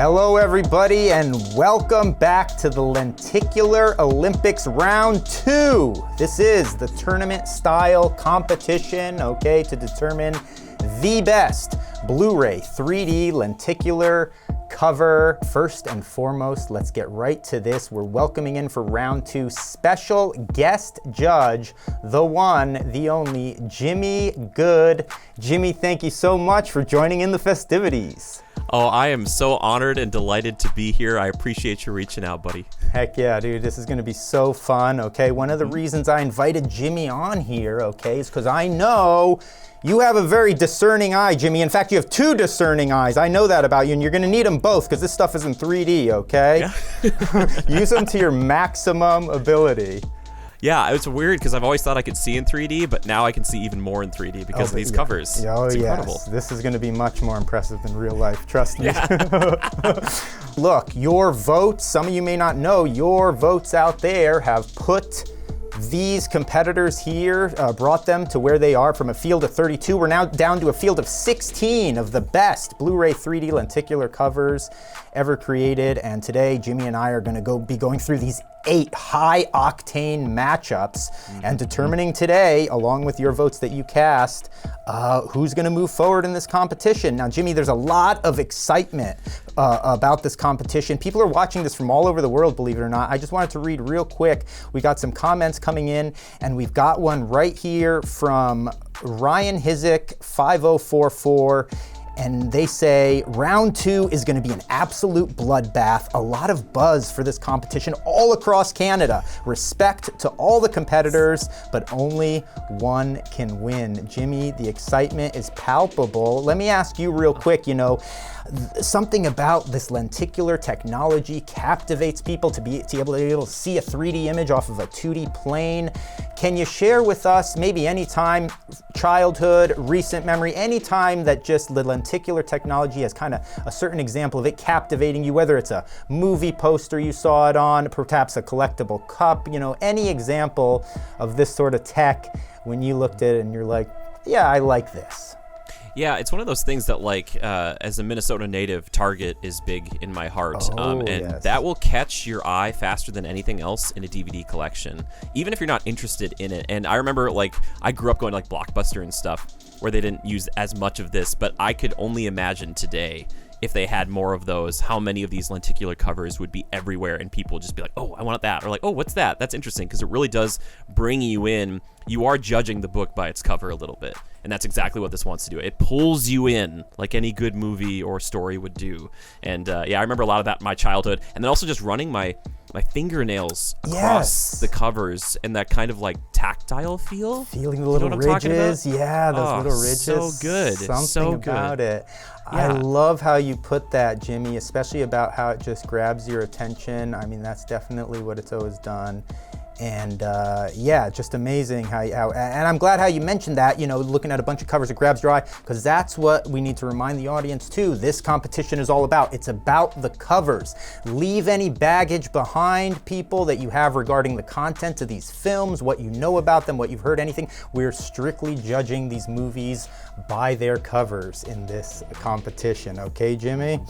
Hello everybody and welcome back to the Lenticular Olympics Round 2. This is the tournament style competition, okay, to determine the best Blu-ray 3D lenticular cover. First and foremost, let's get right to this. We're welcoming in for round 2 special guest judge, the one, the only, Jimmy Good. Jimmy, thank you so much for joining in the festivities. Oh, I am so honored and delighted to be here. I appreciate you reaching out, buddy. Heck yeah, dude. This is going to be so fun, okay? One of the reasons I invited Jimmy on here, okay, is because I know you have a very discerning eye, Jimmy. In fact, you have 2 discerning eyes. I know that about you, and you're going to need them both because this stuff is in 3D, okay? Yeah. Use them to your maximum ability. Yeah, it's weird because I've always thought I could see in 3D, but now I can see even more in 3D because of these covers. Oh, it's incredible. Yes. This is going to be much more impressive than real life, trust me. Yeah. Look, your votes, some of you may not know, your votes out there have put these competitors here, brought them to where they are from a field of 32. We're now down to a field of 16 of the best Blu-ray 3D lenticular covers ever created. And today, Jimmy and I are going to be going through these 8 high-octane matchups and determining today, along with your votes that you cast, who's going to move forward in this competition. Now, Jimmy, there's a lot of excitement about this competition. People are watching this from all over the world, believe it or not. I just wanted to read real quick. We got some comments coming in, and we've got one right here from Ryan Hizik 5044. And they say, round 2 is gonna be an absolute bloodbath. A lot of buzz for this competition all across Canada. Respect to all the competitors, but only one can win. Jimmy, the excitement is palpable. Let me ask you real quick, something about this lenticular technology captivates people to be able to see a 3D image off of a 2D plane. Can you share with us maybe any time, childhood, recent memory, any time that just the lenticular technology has kind of a certain example of it captivating you, whether it's a movie poster you saw it on, perhaps a collectible cup, any example of this sort of tech when you looked at it and you're like, yeah, I like this. Yeah, it's one of those things that, as a Minnesota native, Target is big in my heart. Yes. That will catch your eye faster than anything else in a DVD collection, even if you're not interested in it. And I remember, I grew up going to, Blockbuster and stuff, where they didn't use as much of this, but I could only imagine today, if they had more of those, how many of these lenticular covers would be everywhere and people would just be like, oh, I want that. Or oh, what's that? That's interesting, because it really does bring you in. You are judging the book by its cover a little bit. And that's exactly what this wants to do. It pulls you in like any good movie or story would do. And I remember a lot of that in my childhood. And then also just running my fingernails across the covers and that kind of tactile feel. Feeling the little ridges. Yeah, those little ridges. So good. Something about it. Yeah. I love how you put that, Jimmy, especially about how it just grabs your attention. I mean, that's definitely what it's always done. And just amazing how and I'm glad how you mentioned that, looking at a bunch of covers, it grabs your eye, because that's what we need to remind the audience too. This competition is all about. It's about the covers. Leave any baggage behind, people, that you have regarding the content of these films, what you know about them, what you've heard, anything. We're strictly judging these movies by their covers in this competition. Okay, Jimmy?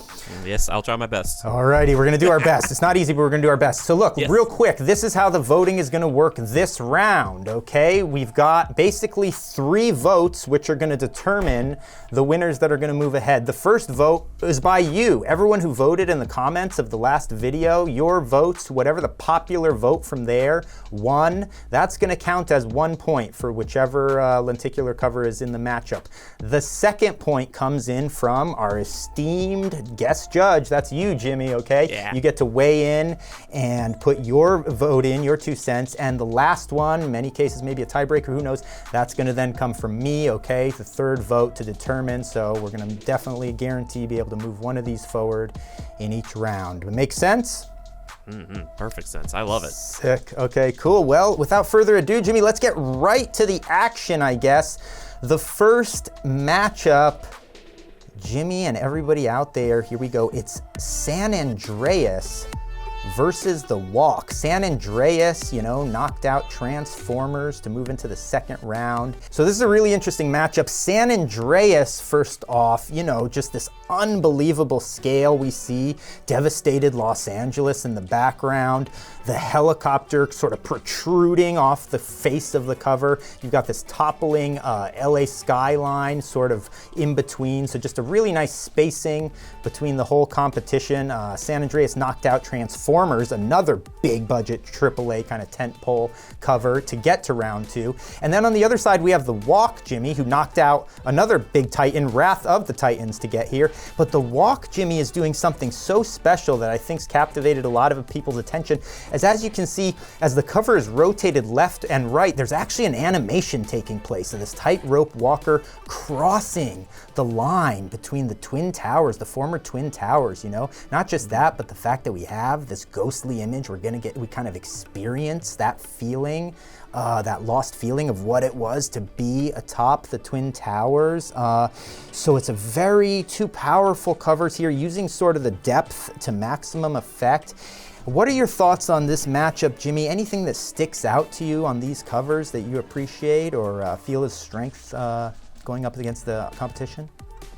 Yes, I'll try my best. Alrighty, we're gonna do our best. It's not easy, but we're gonna do our best. So look, real quick, this is how the voting is going to work this round, okay? We've got basically 3 votes which are going to determine the winners that are going to move ahead. The first vote is by you. Everyone who voted in the comments of the last video, your votes, whatever the popular vote from there, won. That's going to count as 1 point for whichever lenticular cover is in the matchup. The second point comes in from our esteemed guest judge. That's you, Jimmy, okay? Yeah. You get to weigh in and put your vote in, your 2 cents. And the last one, in many cases maybe a tiebreaker, who knows, that's going to then come from me, okay? The third vote to determine. So we're going to definitely guarantee be able to move one of these forward in each round. Make sense? Mm-hmm. Perfect sense. I love it. Sick. Okay, cool. Well, without further ado, Jimmy, let's get right to the action, I guess. The first matchup, Jimmy and everybody out there, here we go. It's San Andreas versus The Walk. San Andreas, knocked out Transformers to move into the second round. So this is a really interesting matchup. San Andreas, first off, just this unbelievable scale we see. Devastated Los Angeles in the background. The helicopter sort of protruding off the face of the cover. You've got this toppling LA skyline sort of in between. So just a really nice spacing between the whole competition. San Andreas knocked out Transformers, another big budget AAA kind of tentpole cover to get to round 2. And then on the other side, we have The Walk, Jimmy, who knocked out another big titan, Wrath of the Titans, to get here. But The Walk, Jimmy, is doing something so special that I think's captivated a lot of people's attention. As you can see, as the cover is rotated left and right, there's actually an animation taking place of this tightrope walker crossing the line between the Twin Towers, the former Twin Towers, Not just that, but the fact that we have this ghostly image, we kind of experience that feeling, that lost feeling of what it was to be atop the Twin Towers. So it's two powerful covers here, using sort of the depth to maximum effect. What are your thoughts on this matchup, Jimmy? Anything that sticks out to you on these covers that you appreciate or feel as strengths going up against the competition?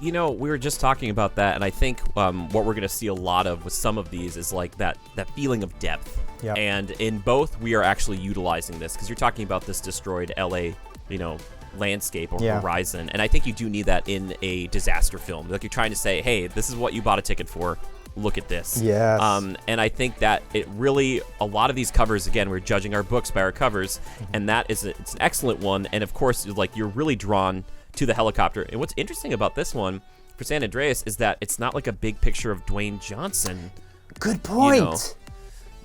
We were just talking about that, and I think what we're going to see a lot of with some of these is like that feeling of depth. Yep. And in both, we are actually utilizing this because you're talking about this destroyed LA, landscape or horizon, and I think you do need that in a disaster film. Like, you're trying to say, hey, this is what you bought a ticket for. Look at this. Yes. And I think that it really, a lot of these covers, again, we're judging our books by our covers, and that is it's an excellent one. And of course, you're really drawn to the helicopter. And what's interesting about this one for San Andreas is that it's not like a big picture of Dwayne Johnson. Good point.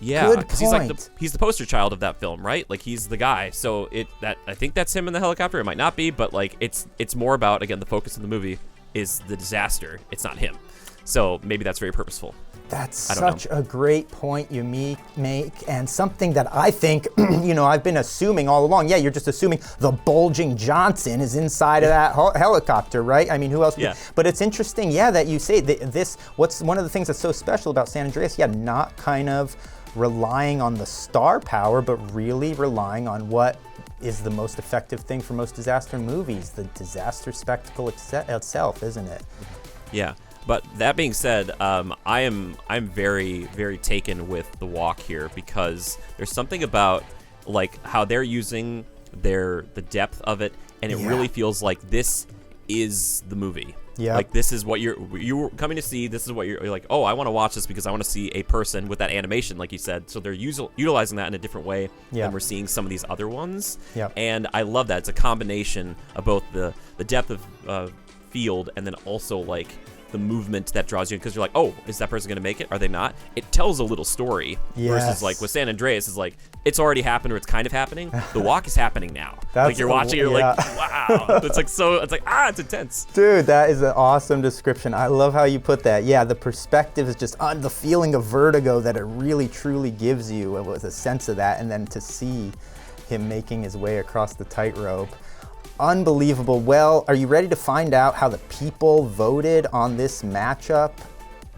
Yeah, Good because he's the poster child of that film, right? Like, he's the guy. So I think that's him in the helicopter. It might not be, but like it's more about, again, the focus of the movie is the disaster. It's not him. So maybe that's very purposeful. That's such a great point you make, and something that I think, I've been assuming all along. Yeah, you're just assuming the bulging Johnson is inside of that helicopter, right? I mean, who else? Yeah. But it's interesting, that you say that what's one of the things that's so special about San Andreas, not kind of relying on the star power, but really relying on what is the most effective thing for most disaster movies, the disaster spectacle itself, isn't it? Yeah. But that being said, I'm very, very taken with The Walk here because there's something about like how they're using the depth of it, and it really feels like this is the movie. Yeah. Like, this is what you're coming to see. This is what you're like, oh, I want to watch this because I want to see a person with that animation, like you said. So they're utilizing that in a different way than we're seeing some of these other ones. Yeah. And I love that. It's a combination of both the depth of field and then also like the movement that draws you in, because you're like, oh, is that person going to make it? Are they not? It tells a little story. Yes. Versus like with San Andreas is like, it's already happened or it's kind of happening. The Walk is happening now. Like, you're watching, you're like, wow. It's it's intense. Dude, that is an awesome description. I love how you put that. Yeah, the perspective is just on the feeling of vertigo that it really truly gives you. It was a sense of that, and then to see him making his way across the tightrope. Unbelievable. Well, are you ready to find out how the people voted on this matchup?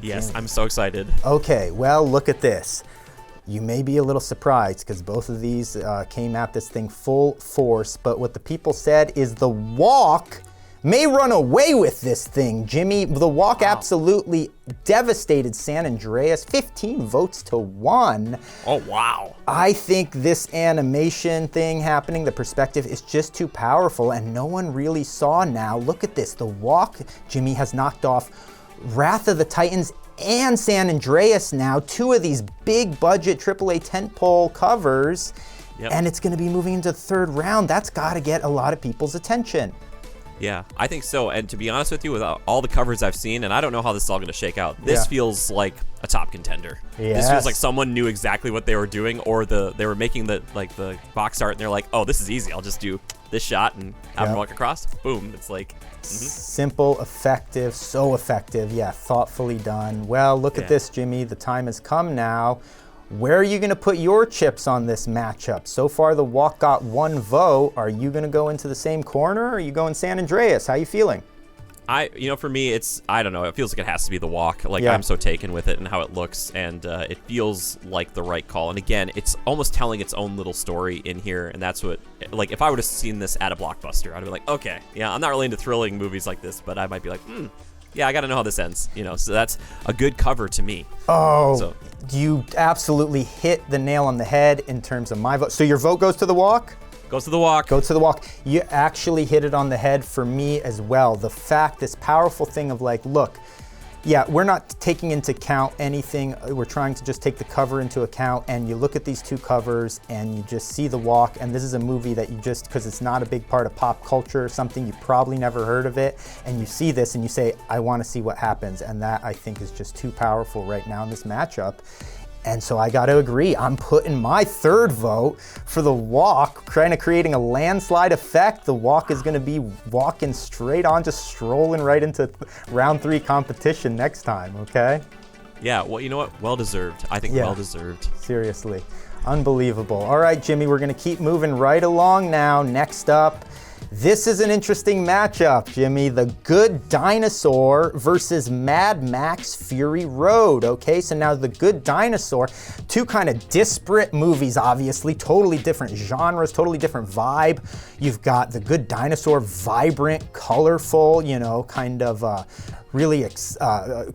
Yes, I'm so excited. Okay, well, look at this. You may be a little surprised because both of these came at this thing full force, but what the people said is The Walk may run away with this thing, Jimmy. The Walk absolutely devastated San Andreas, 15 votes to 1. Oh, wow. I think this animation thing happening, the perspective, is just too powerful, and no one really saw now. Look at this. The Walk, Jimmy, has knocked off Wrath of the Titans and San Andreas now, 2 of these big budget AAA tentpole covers, and it's going to be moving into the third round. That's got to get a lot of people's attention. Yeah, I think so. And to be honest with you, with all the covers I've seen, and I don't know how this is all going to shake out, this feels like a top contender. Yes. This feels like someone knew exactly what they were doing, or they were making the box art, and they're like, oh, this is easy. I'll just do this shot and have them walk across. Boom. It's like simple, effective, so effective. Yeah, thoughtfully done. Well, look at this, Jimmy. The time has come now. Where are you going to put your chips on this matchup? So far, The Walk got 1 vote. Are you going to go into the same corner, or are you going San Andreas? How you feeling? For me, I don't know. It feels like it has to be the walk. Like, Yeah. I'm so taken with it and how it looks, and it feels like the right call. And again, it's almost telling its own little story in here, and that's what, like, if I would have seen this at a Blockbuster, I'd be like, okay, yeah, I'm not really into thrilling movies like this, but I might be like, yeah, I got to know how this ends, so that's a good cover to me. Oh, So, you absolutely hit the nail on the head in terms of my vote. So your vote goes to the walk? goes to the walk. Go to the walk. You actually hit it on the head for me as well. The fact, this powerful thing of like, look, yeah, we're not taking into account anything. We're trying to just take the cover into account, and you look at these two covers and you just see the walk, and this is a movie that you just, because it's not a big part of pop culture, something you probably never heard of it, and you see this and you say, I want to see what happens, and that I think is just too powerful right now in this matchup. And so I got to agree. I'm putting my third vote for the walk, kind of creating a landslide effect. The walk is going to be walking straight on, just strolling right into round 3 competition next time, okay? Yeah, well, you know what? Well-deserved. I think well-deserved. Seriously. Unbelievable. All right, Jimmy, we're going to keep moving right along now. Next up, this is an interesting matchup, Jimmy. The Good Dinosaur versus Mad Max Fury Road. Okay, so now The Good Dinosaur, two kind of disparate movies, obviously, totally different genres, totally different vibe. You've got The Good Dinosaur, vibrant, colorful, kind of really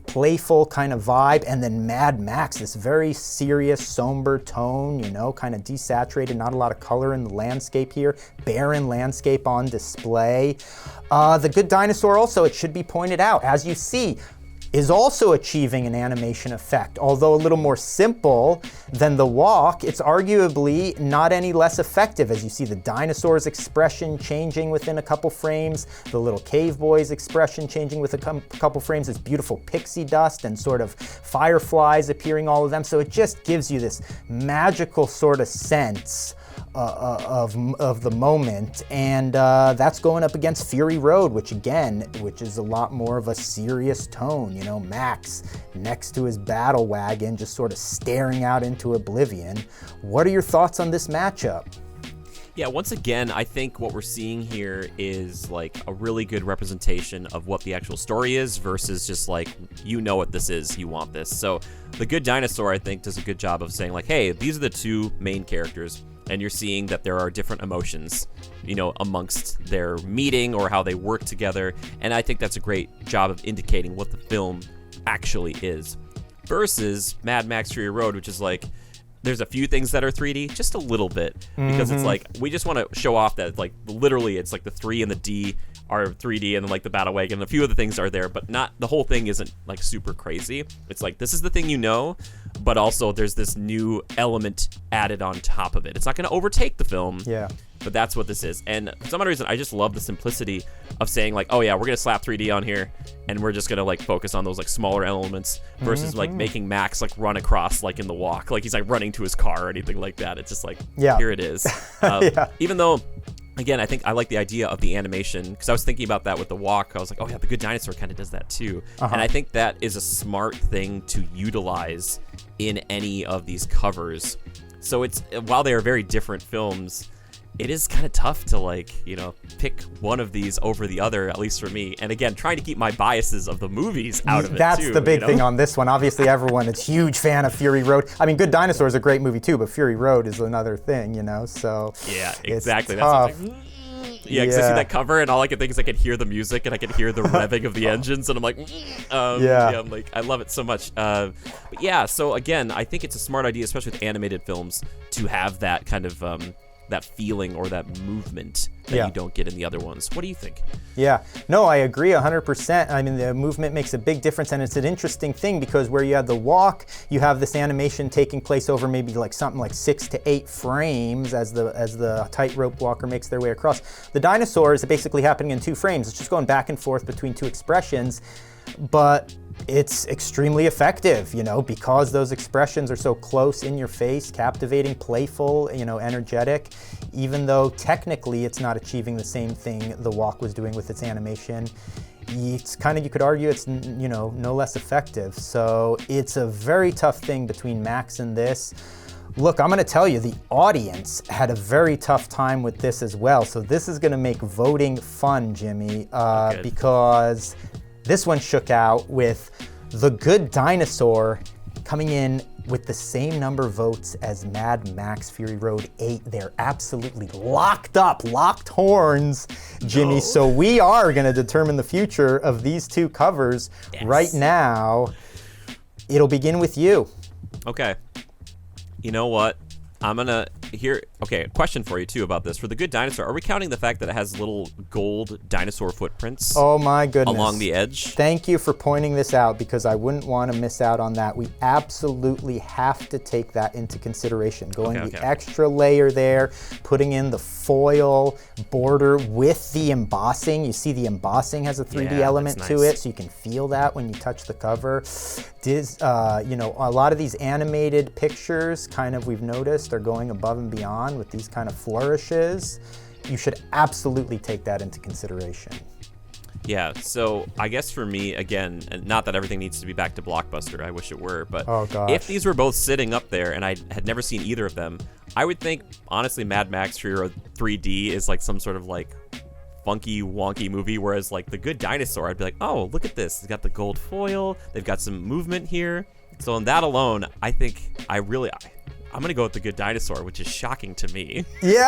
playful kind of vibe, and then Mad Max, this very serious, somber tone, kind of desaturated, not a lot of color in the landscape here, barren landscape on display. The Good Dinosaur also, it should be pointed out, as you see, is also achieving an animation effect. Although a little more simple than the walk, it's arguably not any less effective. As you see the dinosaur's expression changing within a couple frames, the little cave boy's expression changing with a couple frames, this beautiful pixie dust and sort of fireflies appearing, all of them. So it just gives you this magical sort of sense of the moment, and that's going up against Fury Road, which is a lot more of a serious tone. Max next to his battle wagon, just sort of staring out into oblivion. What are your thoughts on this matchup? Yeah, once again, I think what we're seeing here is like a really good representation of what the actual story is versus just like, what this is, you want this. So The Good Dinosaur, I think, does a good job of saying like, hey, these are the two main characters, and you're seeing that there are different emotions, amongst their meeting or how they work together. And I think that's a great job of indicating what the film actually is. Versus Mad Max Fury Road, which is like, there's a few things that are 3D, just a little bit, because it's like, we just want to show off that, like, literally it's like the 3 and the D are 3D, and then like the battle wagon, and a few other things are there, but not, the whole thing isn't like super crazy. It's like, this is the thing but also there's this new element added on top of it. It's not going to overtake the film. Yeah. But that's what this is. And for some other reason, I just love the simplicity of saying like, oh yeah, we're going to slap 3D on here, and we're just going to like focus on those like smaller elements versus like making Max like run across like in the walk, like he's like running to his car or anything like that. It's just like, here it is. Even though, again, I think I like the idea of the animation, because I was thinking about that with the walk. I was like, oh yeah, The Good Dinosaur kind of does that too. And I think that is a smart thing to utilize in any of these covers. So it's, while they are very different films, it is kind of tough to like, pick one of these over the other, at least for me. And again, trying to keep my biases of the movies out of it too. That's the big thing on this one. Obviously, everyone is huge fan of Fury Road. I mean, Good Dinosaur is a great movie too, but Fury Road is another thing, so yeah, exactly. It's tough. That's because I see that cover, and all I can think is I can hear the music, and I can hear the revving of the engines, and I'm like, I'm like, I love it so much. But yeah, so again, I think it's a smart idea, especially with animated films, to have that kind of that feeling or that movement that you don't get in the other ones. What do you think? Yeah, no, I agree 100%. I mean, the movement makes a big difference, and it's an interesting thing because where you have the walk, you have this animation taking place over maybe like something like 6 to 8 frames as the tightrope walker makes their way across. The dinosaur is basically happening in 2 frames. It's just going back and forth between 2 expressions, but it's extremely effective, because those expressions are so close in your face, captivating, playful, energetic, even though technically it's not achieving the same thing the walk was doing with its animation. It's kind of, you could argue it's, no less effective. So it's a very tough thing between Max and this. Look, I'm going to tell you, the audience had a very tough time with this as well. So this is going to make voting fun, Jimmy, because this one shook out with The Good Dinosaur coming in with the same number of votes as Mad Max Fury Road 8. They're absolutely locked horns, Jimmy. No. So we are going to determine the future of these two covers right now. It'll begin with you. Okay. You know what? I'm gonna okay, a question for you too about this. For The Good Dinosaur, are we counting the fact that it has little gold dinosaur footprints? Oh my goodness. Along the edge? Thank you for pointing this out, because I wouldn't want to miss out on that. We absolutely have to take that into consideration. Going the extra layer there, putting in the foil border with the embossing. You see the embossing has a 3D element to it, so you can feel that when you touch the cover. You know, a lot of these animated pictures, kind of, we've noticed, are going above and beyond with these kind of flourishes. You should absolutely take that into consideration. Yeah, so I guess for me, again, and not that everything needs to be back to Blockbuster, I wish it were, but if these were both sitting up there and I had never seen either of them, I would think, honestly, Mad Max Fury Road 3D is like some sort of like funky, wonky movie, whereas like The Good Dinosaur, I'd be like, oh, look at this. It's got the gold foil. They've got some movement here. So on that alone, I think I'm going to go with The Good Dinosaur, which is shocking to me. Yeah,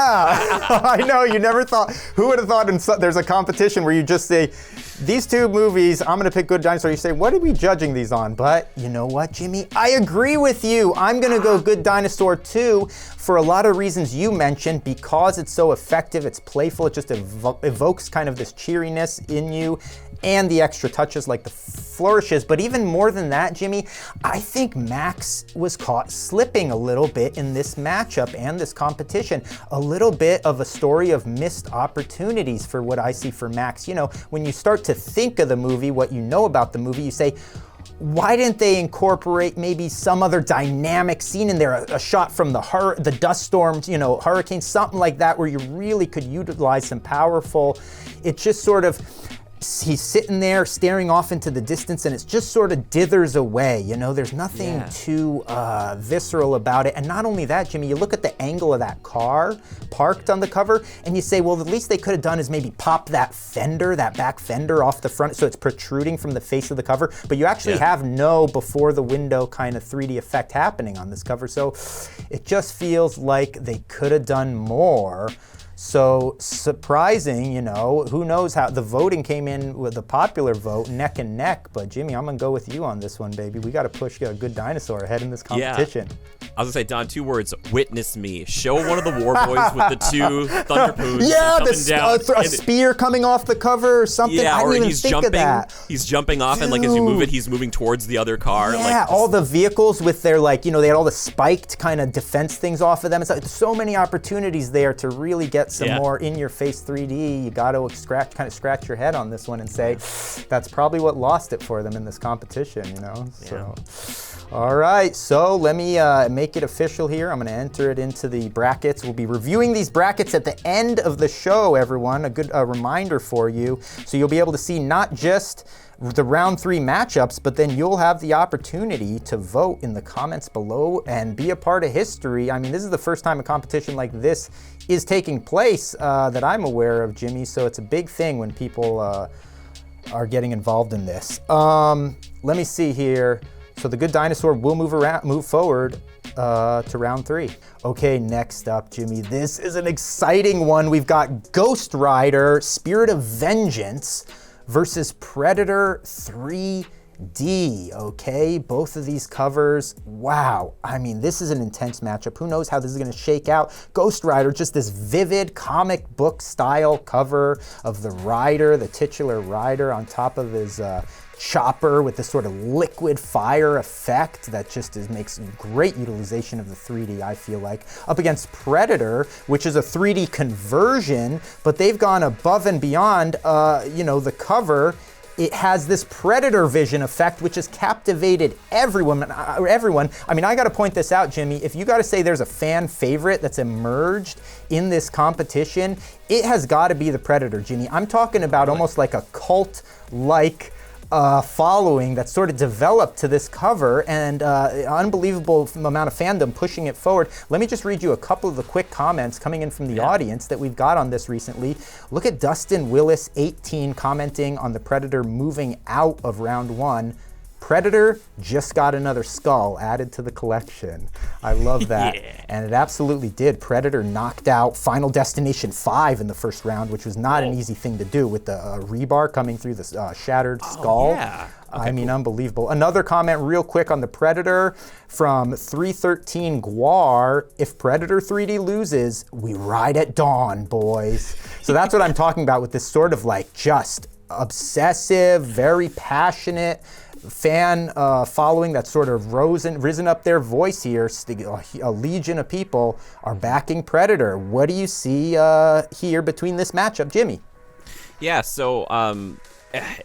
I know. You never thought, who would have thought there's a competition where you just say, these two movies, I'm going to pick Good Dinosaur. You say, what are we judging these on? But you know what, Jimmy? I agree with you. I'm going to go Good Dinosaur too, for a lot of reasons you mentioned, because it's so effective, it's playful, it just evokes kind of this cheeriness in you, and the extra touches like the flourishes. But even more than that, Jimmy, I think Max was caught slipping a little bit in this matchup and this competition. A little bit of a story of missed opportunities for what I see for Max. You know, when you start to think of the movie, what you know about the movie, you say, why didn't they incorporate maybe some other dynamic scene in there, a shot from the dust storms, you know, hurricanes, something like that, where you really could utilize some powerful, it just sort of, he's sitting there staring off into the distance and it just sort of dithers away. You know, there's nothing too visceral about it. And not only that, Jimmy, you look at the angle of that car parked on the cover and you say, well, the least they could have done is maybe pop that fender, that back fender off the front so it's protruding from the face of the cover. But you actually have no before the window kind of 3D effect happening on this cover. So it just feels like they could have done more. So surprising, you know, who knows how the voting came in with the popular vote neck and neck. But Jimmy, I'm going to go with you on this one, baby. We got to push a Good Dinosaur ahead in this competition. Yeah. I was going to say, Don, 2 words, witness me. Show one of the war boys with the 2 thunder poos a spear coming off the cover or something. Yeah, I didn't even he's think jumping, of that. He's jumping off and like as you move it, he's moving towards the other car. Yeah, like, all the vehicles with their, like, you know, they had all the spiked kind of defense things off of them. It's like so many opportunities there to really get some more in your face 3D. You got to scratch your head on this one and say, that's probably what lost it for them in this competition, you know? So. All right, so let me make it official here. I'm going to enter it into the brackets. We'll be reviewing these brackets at the end of the show, everyone. A good reminder for you. So you'll be able to see not just the round 3 matchups, but then you'll have the opportunity to vote in the comments below and be a part of history. I mean, this is the first time a competition like this is taking place that I'm aware of, Jimmy. So it's a big thing when people are getting involved in this. Let me see here. So the Good Dinosaur will move forward to round 3. Okay, next up, Jimmy. This is an exciting one. We've got Ghost Rider, Spirit of Vengeance versus Predator 3D. Okay, both of these covers. Wow. I mean, this is an intense matchup. Who knows how this is going to shake out? Ghost Rider, just this vivid comic book style cover of the rider, the titular rider on top of his chopper with this sort of liquid fire effect that just makes great utilization of the 3D, I feel like. Up against Predator, which is a 3D conversion, but they've gone above and beyond, you know, the cover. It has this Predator vision effect, which has captivated everyone. I mean, I got to point this out, Jimmy. If you got to say there's a fan favorite that's emerged in this competition, it has got to be the Predator, Jimmy. I'm talking about almost like a cult-like following that sort of developed to this cover, and unbelievable amount of fandom pushing it forward. Let me just read you a couple of the quick comments coming in from the audience that we've got on this recently. Look at Dustin Willis, 18, commenting on the Predator moving out of round 1. Predator just got another skull added to the collection. I love that. And it absolutely did. Predator knocked out Final Destination 5 in the first round, which was not an easy thing to do with the rebar coming through the shattered skull. Yeah. I mean, unbelievable. Another comment real quick on the Predator from 313 Guar. If Predator 3D loses, we ride at dawn, boys. So that's what I'm talking about with this sort of like just obsessive, very passionate fan following that's sort of risen up their voice here. A legion of people are backing Predator. What do you see here between this matchup, Jimmy? Yeah, so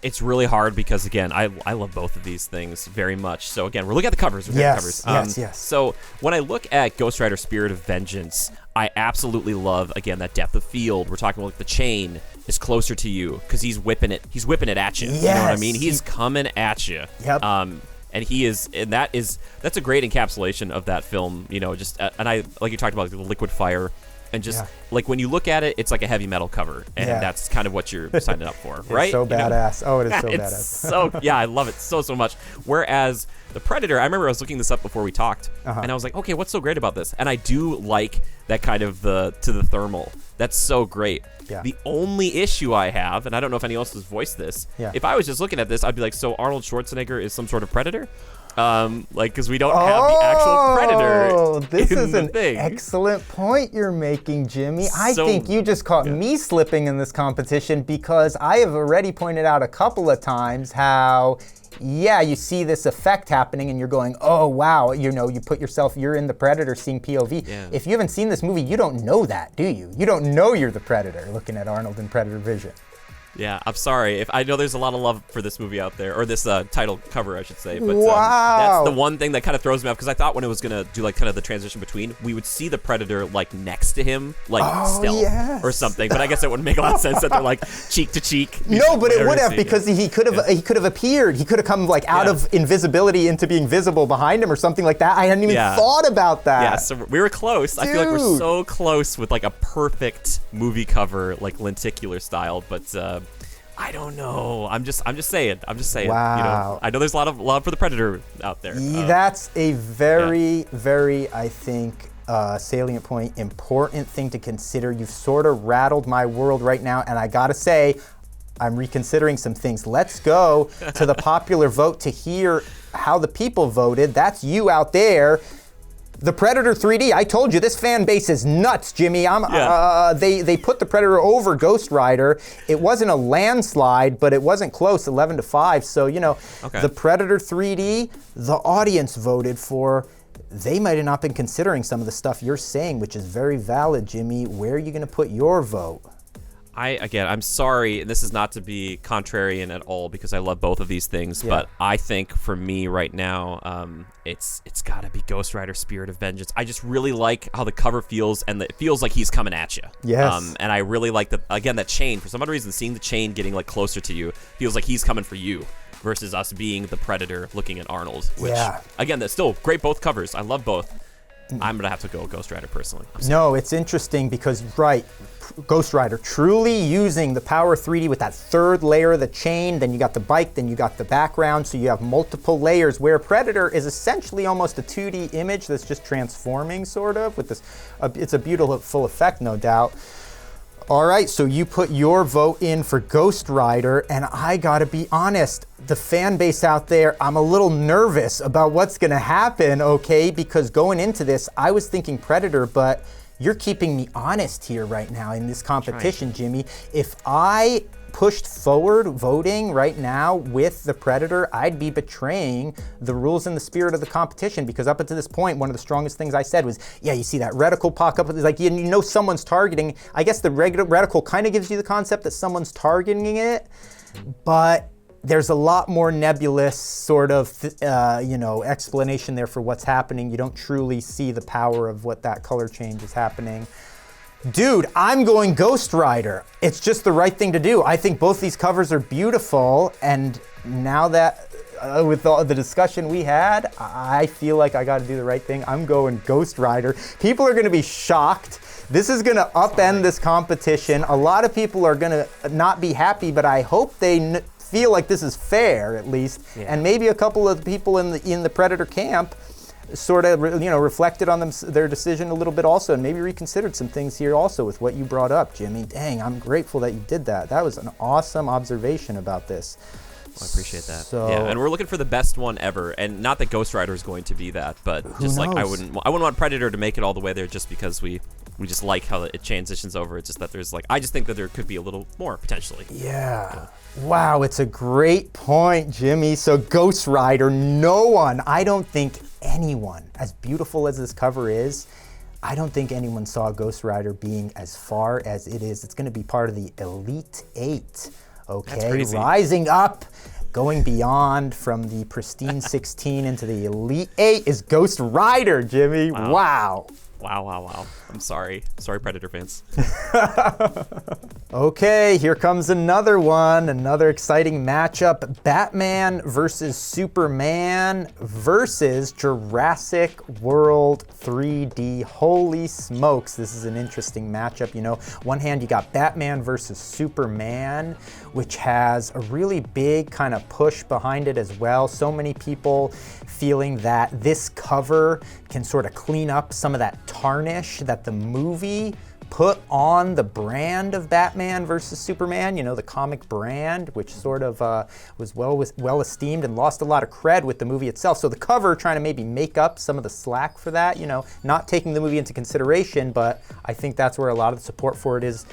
it's really hard because, again, I love both of these things very much. So, again, we're looking at the covers. Yes. So when I look at Ghost Rider Spirit of Vengeance, I absolutely love, again, that depth of field. We're talking about like, the chain is closer to you because he's whipping it at you. Yes. You know what I mean? He's coming at you. Yep. And that's a great encapsulation of that film, you know, just, and I, like you talked about, like, the liquid fire. And just, like, when you look at it, it's like a heavy metal cover. And that's kind of what you're signing up for, right? It's so badass. Oh, it is so badass. I love it so much. Whereas the Predator, I remember I was looking this up before we talked. And I was like, okay, what's so great about this? And I do like that kind of to the thermal. That's so great. Yeah. The only issue I have, and I don't know if anyone else has voiced this, if I was just looking at this, I'd be like, so Arnold Schwarzenegger is some sort of Predator? Because we don't have the actual Predator. Oh, this is an thing. excellent point you're making, Jimmy. I think you just caught me slipping in this competition because I have already pointed out a couple of times how, you see this effect happening and you're going, oh, wow, you know, you're in the Predator seeing POV. Yeah. If you haven't seen this movie, you don't know that, do you? You don't know you're the Predator looking at Arnold in Predator Vision. Yeah, I'm sorry. If I know there's a lot of love for this movie out there, or this title cover, I should say. But wow. That's the one thing that kind of throws me off, because I thought when it was going to do like kind of the transition between, we would see the Predator like next to him, like stealth or something. But I guess it wouldn't make a lot of sense that they're like cheek to cheek. No, but it would have, because he could have appeared. He could have come like out of invisibility into being visible behind him or something like that. I hadn't even thought about that. Yeah, so we were close. Dude. I feel like we're so close with like a perfect movie cover, like Lenticular style, but I don't know. I'm just saying. Wow. You know, I know there's a lot of love for the Predator out there. That's a very, very, I think, salient point, important thing to consider. You've sort of rattled my world right now, and I gotta say, I'm reconsidering some things. Let's go to the popular vote to hear how the people voted. That's you out there. The Predator 3D, I told you, this fan base is nuts, Jimmy. They put the Predator over Ghost Rider. It wasn't a landslide, but it wasn't close, 11-5. So, you know, the Predator 3D, the audience voted for. They might have not been considering some of the stuff you're saying, which is very valid, Jimmy. Where are you going to put your vote? I'm sorry, and this is not to be contrarian at all, because I love both of these things, but I think for me right now, it's got to be Ghost Rider Spirit of Vengeance. I just really like how the cover feels, and it feels like he's coming at you. Yes. And I really like, that chain. For some odd reason, seeing the chain getting like closer to you feels like he's coming for you, versus us being the Predator looking at Arnold, which, again, that's still great, both covers. I love both. I'm going to have to go Ghost Rider personally. No, it's interesting because, Ghost Rider truly using the power of 3D with that third layer of the chain, then you got the bike, then you got the background, so you have multiple layers, where Predator is essentially almost a 2D image that's just transforming, sort of, with this, it's a beautiful effect, no doubt. All right, so you put your vote in for Ghost Rider, and I gotta be honest, the fan base out there, I'm a little nervous about what's gonna happen, okay? Because going into this, I was thinking Predator, but you're keeping me honest here right now in this competition, Jimmy. If I pushed forward voting right now with the Predator, I'd be betraying the rules and the spirit of the competition, because up until this point, one of the strongest things I said was, you see that reticle pop up, it's like, you know someone's targeting. I guess the reticle kind of gives you the concept that someone's targeting it, but there's a lot more nebulous sort of, explanation there for what's happening. You don't truly see the power of what that color change is happening. Dude, I'm going Ghost Rider. It's just the right thing to do. I think both these covers are beautiful, and now that with all the discussion we had, I feel like I got to do the right thing. I'm going Ghost Rider. People are going to be shocked. This is going to upend this competition. A lot of people are going to not be happy, but I hope they feel like this is fair, at least. Yeah. And maybe a couple of the people in the Predator camp sort of reflected on their decision a little bit also, and maybe reconsidered some things here also with what you brought up, Jimmy. Dang, I'm grateful that you did that. That was an awesome observation about this. I appreciate that. Yeah, and we're looking for the best one ever, and not that Ghost Rider is going to be that, but just like I wouldn't want Predator to make it all the way there just because we just like how it transitions over. It's just that there's I just think that there could be a little more potentially. Yeah. Wow, it's a great point, Jimmy. So Ghost Rider, I don't think anyone, as beautiful as this cover is, I don't think anyone saw Ghost Rider being as far as it is. It's going to be part of the Elite 8. Okay, rising up, going beyond from the pristine 16 into the Elite 8 is Ghost Rider, Jimmy. Wow. Wow. I'm sorry. Sorry, Predator fans. Okay, here comes another one, another exciting matchup. Batman versus Superman versus Jurassic World 3D. Holy smokes, this is an interesting matchup. One hand you got Batman versus Superman, which has a really big kind of push behind it as well. So many people feeling that this cover can sort of clean up some of that tarnish that the movie put on the brand of Batman versus Superman, the comic brand, which sort of was well esteemed and lost a lot of cred with the movie itself. So the cover trying to maybe make up some of the slack for that, not taking the movie into consideration, but I think that's where a lot of the support for it is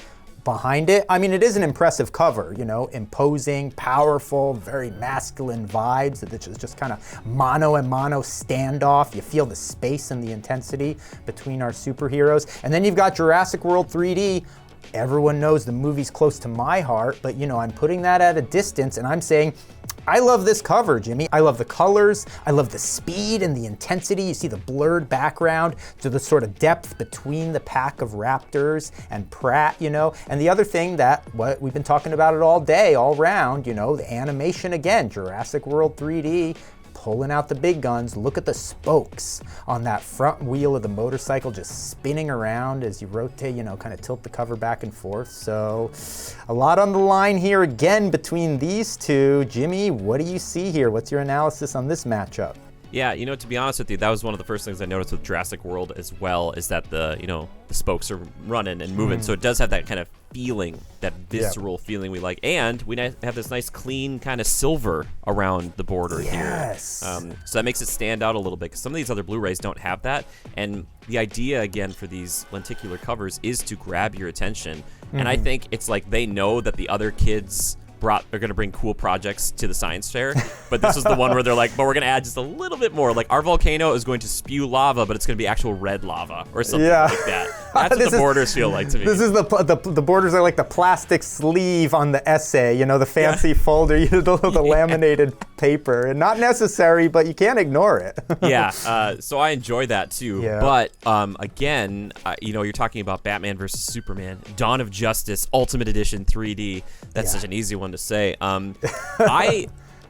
behind it. I mean, it is an impressive cover, imposing, powerful, very masculine vibes. It's just kind of mano a mano standoff. You feel the space and the intensity between our superheroes. And then you've got Jurassic World 3D. Everyone knows the movie's close to my heart, but I'm putting that at a distance, and I'm saying, I love this cover, Jimmy. I love the colors. I love the speed and the intensity. You see the blurred background to the sort of depth between the pack of raptors and Pratt, And the other thing what we've been talking about it all day, all round, the animation again, Jurassic World 3D, pulling out the big guns. Look at the spokes on that front wheel of the motorcycle just spinning around as you rotate, kind of tilt the cover back and forth. So a lot on the line here again between these two. Jimmy, what do you see here? What's your analysis on this matchup? Yeah, to be honest with you, that was one of the first things I noticed with Jurassic World as well, is that the spokes are running and moving. So it does have that kind of feeling, that visceral feeling we like. And we have this nice clean kind of silver around the border here. So that makes it stand out a little bit, because some of these other Blu-rays don't have that. And the idea, again, for these lenticular covers is to grab your attention. And I think it's like they know that the other kids they're going to bring cool projects to the science fair, but this is the one where they're like, but we're going to add just a little bit more. Like, our volcano is going to spew lava, but it's going to be actual red lava or something like that. That's what the borders feel like to me. This is the borders are like the plastic sleeve on the essay, the fancy folder, the laminated paper, and not necessary, but you can't ignore it. So I enjoy that too. But again, you're talking about Batman versus Superman, Dawn of Justice, Ultimate Edition 3D. That's such an easy one to say. I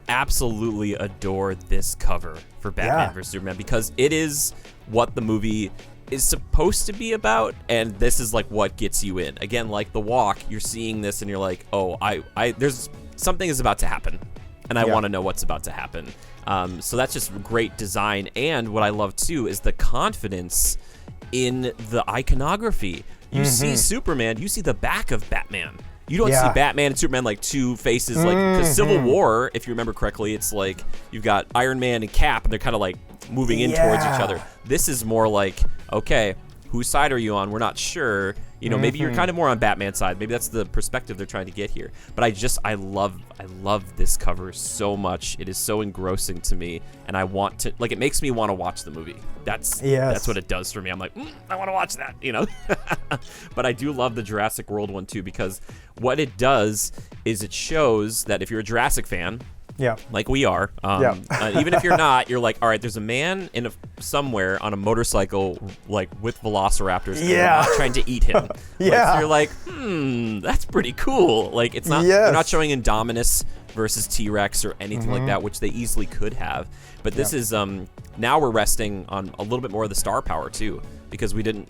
absolutely adore this cover for Batman vs. Superman, because it is what the movie is supposed to be about, and this is like what gets you in. Again, like The Walk, you're seeing this and you're like, oh, there's something is about to happen, and I want to know what's about to happen. So that's just great design, and what I love too is the confidence in the iconography. You see Superman, you see the back of Batman. You don't see Batman and Superman like two faces, like, because Civil War, if you remember correctly, it's like you've got Iron Man and Cap, and they're kind of like moving in towards each other. This is more like, okay, whose side are you on? We're not sure. Maybe you're kind of more on Batman's side. Maybe that's the perspective they're trying to get here. But I love this cover so much. It is so engrossing to me, and I want to, like, it makes me want to watch the movie. That's what it does for me. I'm like, I want to watch that, But I do love the Jurassic World one too, because what it does is it shows that if you're a Jurassic fan, Yeah. Like we are. Even if you're not, you're like, all right, there's a man somewhere on a motorcycle, like with velociraptors. And they're not trying to eat him. Yeah. So you're like, that's pretty cool. Like it's not. They're not showing Indominus versus T-Rex or anything like that, which they easily could have. But this is now we're resting on a little bit more of the star power too, because we didn't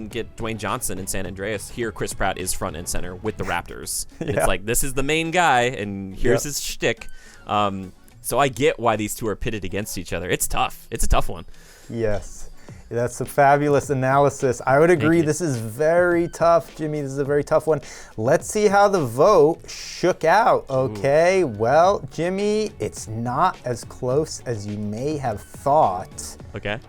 get Dwayne Johnson in San Andreas. Here, Chris Pratt is front and center with the Raptors. And it's like, this is the main guy, and here's his shtick. So I get why these two are pitted against each other. It's tough. It's a tough one. Yes. That's a fabulous analysis. I would agree. This is very tough, Jimmy. This is a very tough one. Let's see how the vote shook out. Okay. Ooh. Well, Jimmy, it's not as close as you may have thought. Okay.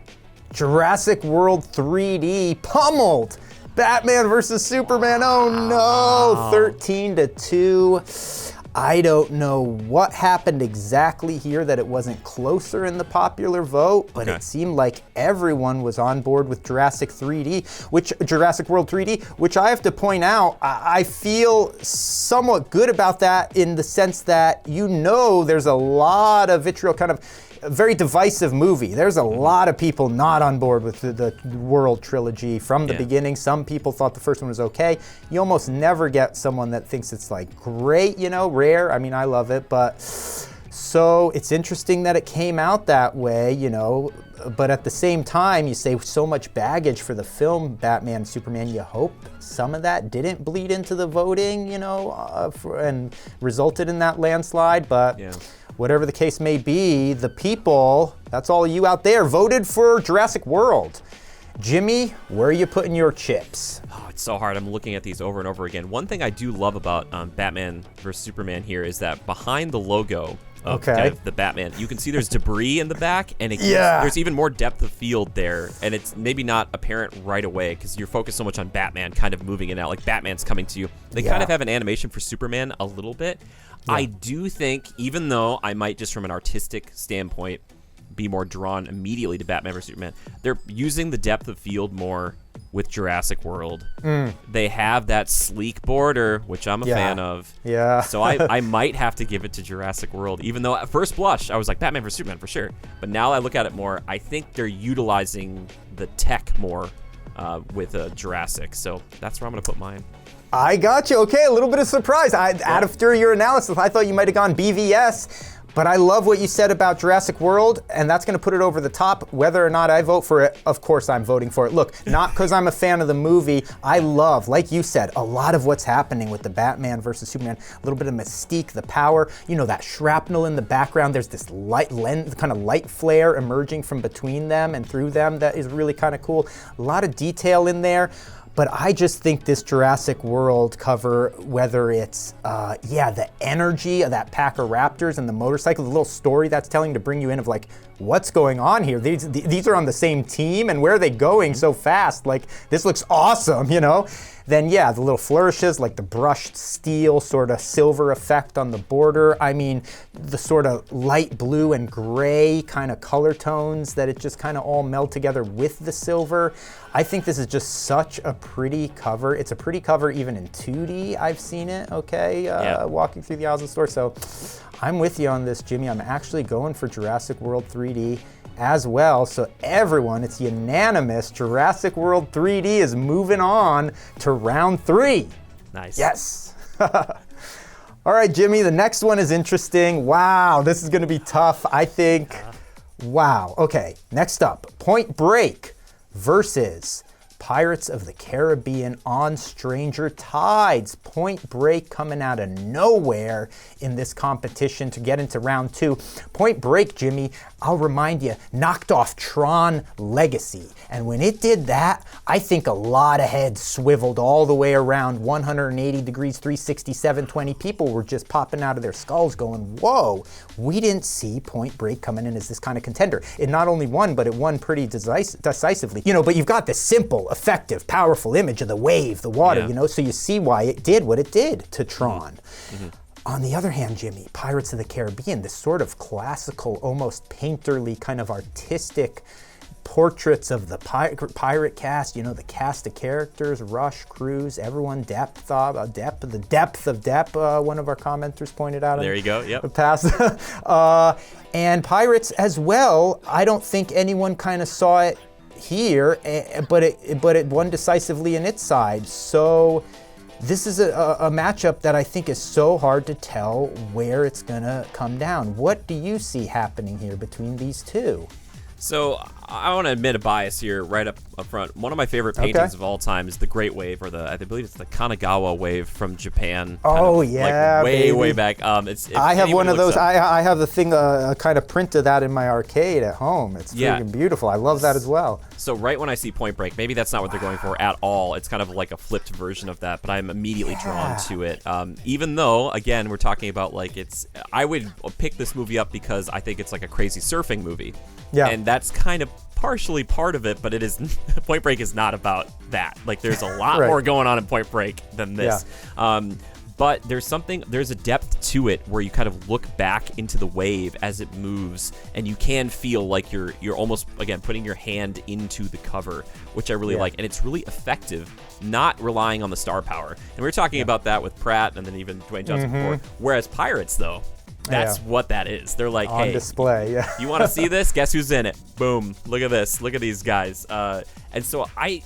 Jurassic World 3D pummeled Batman versus Superman. Oh no, 13-2. I don't know what happened exactly here that it wasn't closer in the popular vote, but it seemed like everyone was on board with Jurassic World 3D, which I have to point out, I feel somewhat good about that in the sense that, there's a lot of vitriol, kind of a very divisive movie. There's a lot of people not on board with the World trilogy from the beginning. Some people thought the first one was okay. You almost never get someone that thinks it's like great, rare. I mean, I love it, but so it's interesting that it came out that way, but at the same time, you say so much baggage for the film Batman Superman, you hope some of that didn't bleed into the voting, and resulted in that landslide, but whatever the case may be, the people, that's all you out there, voted for Jurassic World. Jimmy, where are you putting your chips? Oh, it's so hard. I'm looking at these over and over again. One thing I do love about Batman vs. Superman here is that behind the logo of kind of the Batman, you can see there's debris in the back, and there's even more depth of field there, and it's maybe not apparent right away because you're focused so much on Batman kind of moving it out, like Batman's coming to you. They kind of have an animation for Superman a little bit. I do think, even though I might just from an artistic standpoint be more drawn immediately to Batman vs. Superman, they're using the depth of field more with Jurassic World. They have that sleek border, which I'm a fan of. Yeah. So I might have to give it to Jurassic World, even though at first blush I was like Batman vs. Superman for sure. But now I look at it more, I think they're utilizing the tech more with Jurassic. So that's where I'm going to put mine. I got you. Okay, a little bit of surprise. After your analysis, I thought you might have gone BVS, but I love what you said about Jurassic World, and that's going to put it over the top. Whether or not I vote for it, of course I'm voting for it. Look, not because I'm a fan of the movie. I love, like you said, a lot of what's happening with the Batman versus Superman. A little bit of mystique, the power, that shrapnel in the background. There's this kind of light flare emerging from between them and through them that is really kind of cool. A lot of detail in there. But I just think this Jurassic World cover, whether it's, the energy of that pack of raptors and the motorcycle, the little story that's telling to bring you in of like, what's going on here? These are on the same team, and where are they going so fast? Like, this looks awesome, Then the little flourishes, like the brushed steel sort of silver effect on the border. I mean, the sort of light blue and gray kind of color tones that it just kind of all meld together with the silver. I think this is just such a pretty cover. It's a pretty cover even in 2D. I've seen it, walking through the aisles of the store. So I'm with you on this, Jimmy. I'm actually going for Jurassic World 3D as well. So everyone, it's unanimous. Jurassic World 3D is moving on to round 3. Nice. Yes. All right, Jimmy, the next one is interesting. Wow, this is going to be tough, I think. Wow. Okay, next up, Point Break versus Pirates of the Caribbean on Stranger Tides. Point Break coming out of nowhere in this competition to get into round 2. Point Break, Jimmy, I'll remind you, knocked off Tron Legacy. And when it did that, I think a lot of heads swiveled all the way around 180 degrees, 360, 720. People were just popping out of their skulls going, whoa, we didn't see Point Break coming in as this kind of contender. It not only won, but it won pretty decisively. But you've got this simple, effective, powerful image of the wave, the water, so you see why it did what it did to Tron. On the other hand, Jimmy, Pirates of the Caribbean, this sort of classical, almost painterly kind of artistic portraits of the pirate cast, the cast of characters, Rush, Cruise, everyone, depth of depth, one of our commenters pointed out. There you go, yep. The past. And pirates as well. I don't think anyone kind of saw it here, but it won decisively in its side. So this is a matchup that I think is so hard to tell where it's gonna come down. What do you see happening here between these two? So I want to admit a bias here right up front. One of my favorite paintings of all time is the Great Wave, or I believe it's the Kanagawa Wave from Japan. Yeah, way back. I have one of those. I have the thing, a kind of print of that in my arcade at home. It's freaking beautiful. I love that as well. So right when I see Point Break, maybe that's not what they're going for at all. It's kind of like a flipped version of that, but I'm immediately drawn to it. Even though, again, we're talking about I would pick this movie up because I think it's like a crazy surfing movie. Yeah. And that's kind of partially part of it, but it is Point Break is not about that. Like, there's a lot more going on in Point Break than this. Yeah. But there's a depth to it where you kind of look back into the wave as it moves, and you can feel like you're almost, again, putting your hand into the cover, which I really like. And it's really effective, not relying on the star power. And we were talking about that with Pratt and then even Dwayne Johnson before. Whereas Pirates, though, that's what that is. They're like, on hey, display. You want to see this? Guess who's in it? Boom! Look at this. Look at these guys. And so I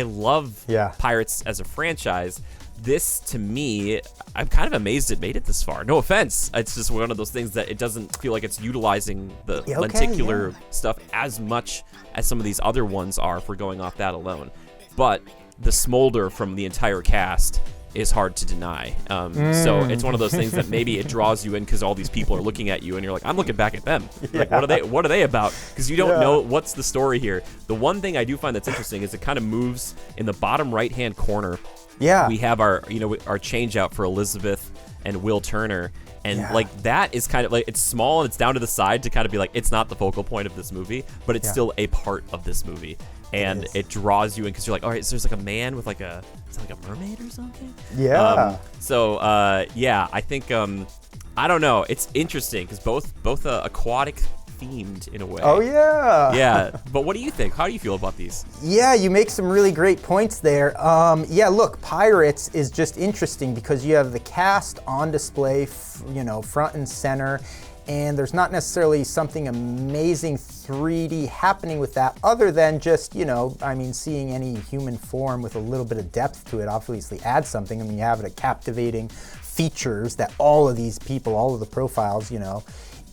love Pirates as a franchise. This, to me, I'm kind of amazed it made it this far. No offense. It's just one of those things that it doesn't feel like it's utilizing the lenticular stuff as much as some of these other ones are, if we're going off that alone. But the smolder from the entire cast is hard to deny. So it's one of those things that maybe it draws you in because all these people are looking at you and you're like, I'm looking back at them. Like, what are they about? Because you don't know what's the story here. The one thing I do find that's interesting is it kind of moves in the bottom right-hand corner. Yeah. We have our change out for Elizabeth and Will Turner. And that is kind of like, it's small and it's down to the side to kind of be like, it's not the focal point of this movie, but it's still a part of this movie. And it draws you in because you're like, all right, so there's like a man with like a mermaid or something? Yeah. I think, I don't know. It's interesting because both aquatic themed in a way. Oh, yeah. Yeah. But what do you think? How do you feel about these? Yeah, you make some really great points there. Look, Pirates is just interesting because you have the cast on display, front and center. And there's not necessarily something amazing 3D happening with that other than just, seeing any human form with a little bit of depth to it obviously adds something. I mean, you have captivating features that all of these people, all of the profiles,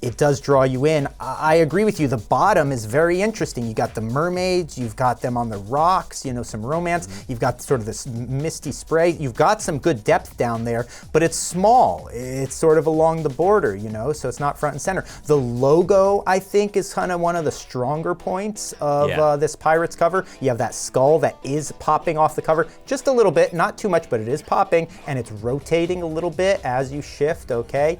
it does draw you in. I agree with you. The bottom is very interesting. You got the mermaids, you've got them on the rocks, some romance. You've got sort of this misty spray. You've got some good depth down there, but it's small. It's sort of along the border, so it's not front and center. The logo, I think, is kind of one of the stronger points of this Pirates cover. You have that skull that is popping off the cover just a little bit, not too much, but it is popping, and it's rotating a little bit as you shift, okay?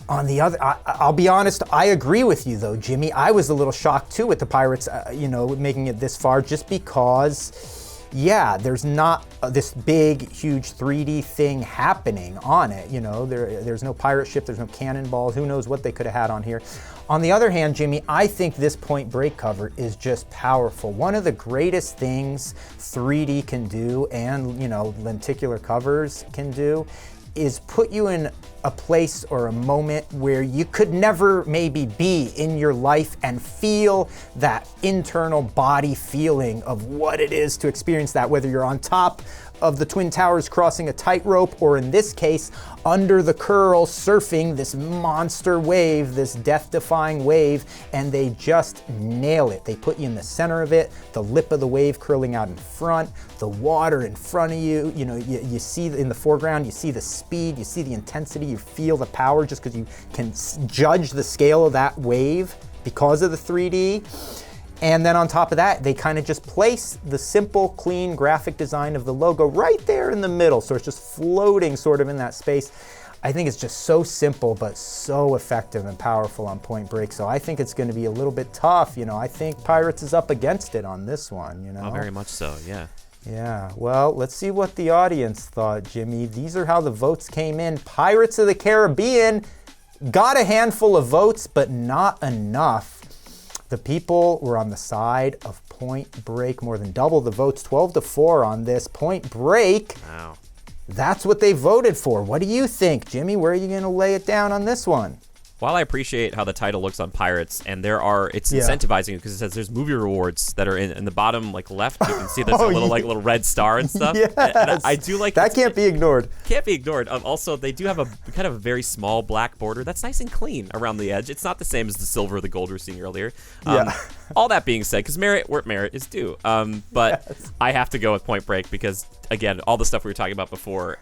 On the other, I'll be honest, I agree with you though, Jimmy. I was a little shocked too with the Pirates, making it this far just because, there's not this big, huge 3D thing happening on it. There's no pirate ship, there's no cannonballs. Who knows what they could have had on here. On the other hand, Jimmy, I think this Point Break cover is just powerful. One of the greatest things 3D can do and, lenticular covers can do is put you in a place or a moment where you could never maybe be in your life and feel that internal body feeling of what it is to experience that, whether you're on top of the Twin Towers crossing a tightrope, or in this case, under the curl surfing this monster wave, this death-defying wave, and they just nail it. They put you in the center of it, the lip of the wave curling out in front, the water in front of you, you see in the foreground, you see the speed, you see the intensity, you feel the power just because you can judge the scale of that wave because of the 3D. And then on top of that, they kind of just place the simple, clean graphic design of the logo right there in the middle. So it's just floating sort of in that space. I think it's just so simple, but so effective and powerful on Point Break. So I think it's going to be a little bit tough. I think Pirates is up against it on this one, Oh, very much so, yeah. Yeah, well, let's see what the audience thought, Jimmy. These are how the votes came in. Pirates of the Caribbean got a handful of votes, but not enough. The people were on the side of Point Break, more than double the votes, 12-4 on this. Point Break, Wow. that's what they voted for. What do you think, Jimmy? Where are you going to lay it down on this one? While I appreciate how the title looks on Pirates, and it's incentivizing because it says there's movie rewards that are in the bottom like left. You can see there's a little red star and stuff. Yes. And I do like that. Can't be ignored. Can't be ignored. Also, they do have a kind of a very small black border that's nice and clean around the edge. It's not the same as the silver or the gold we were seeing earlier. All that being said, because merit where merit is due. But yes. I have to go with Point Break because, again, all the stuff we were talking about before,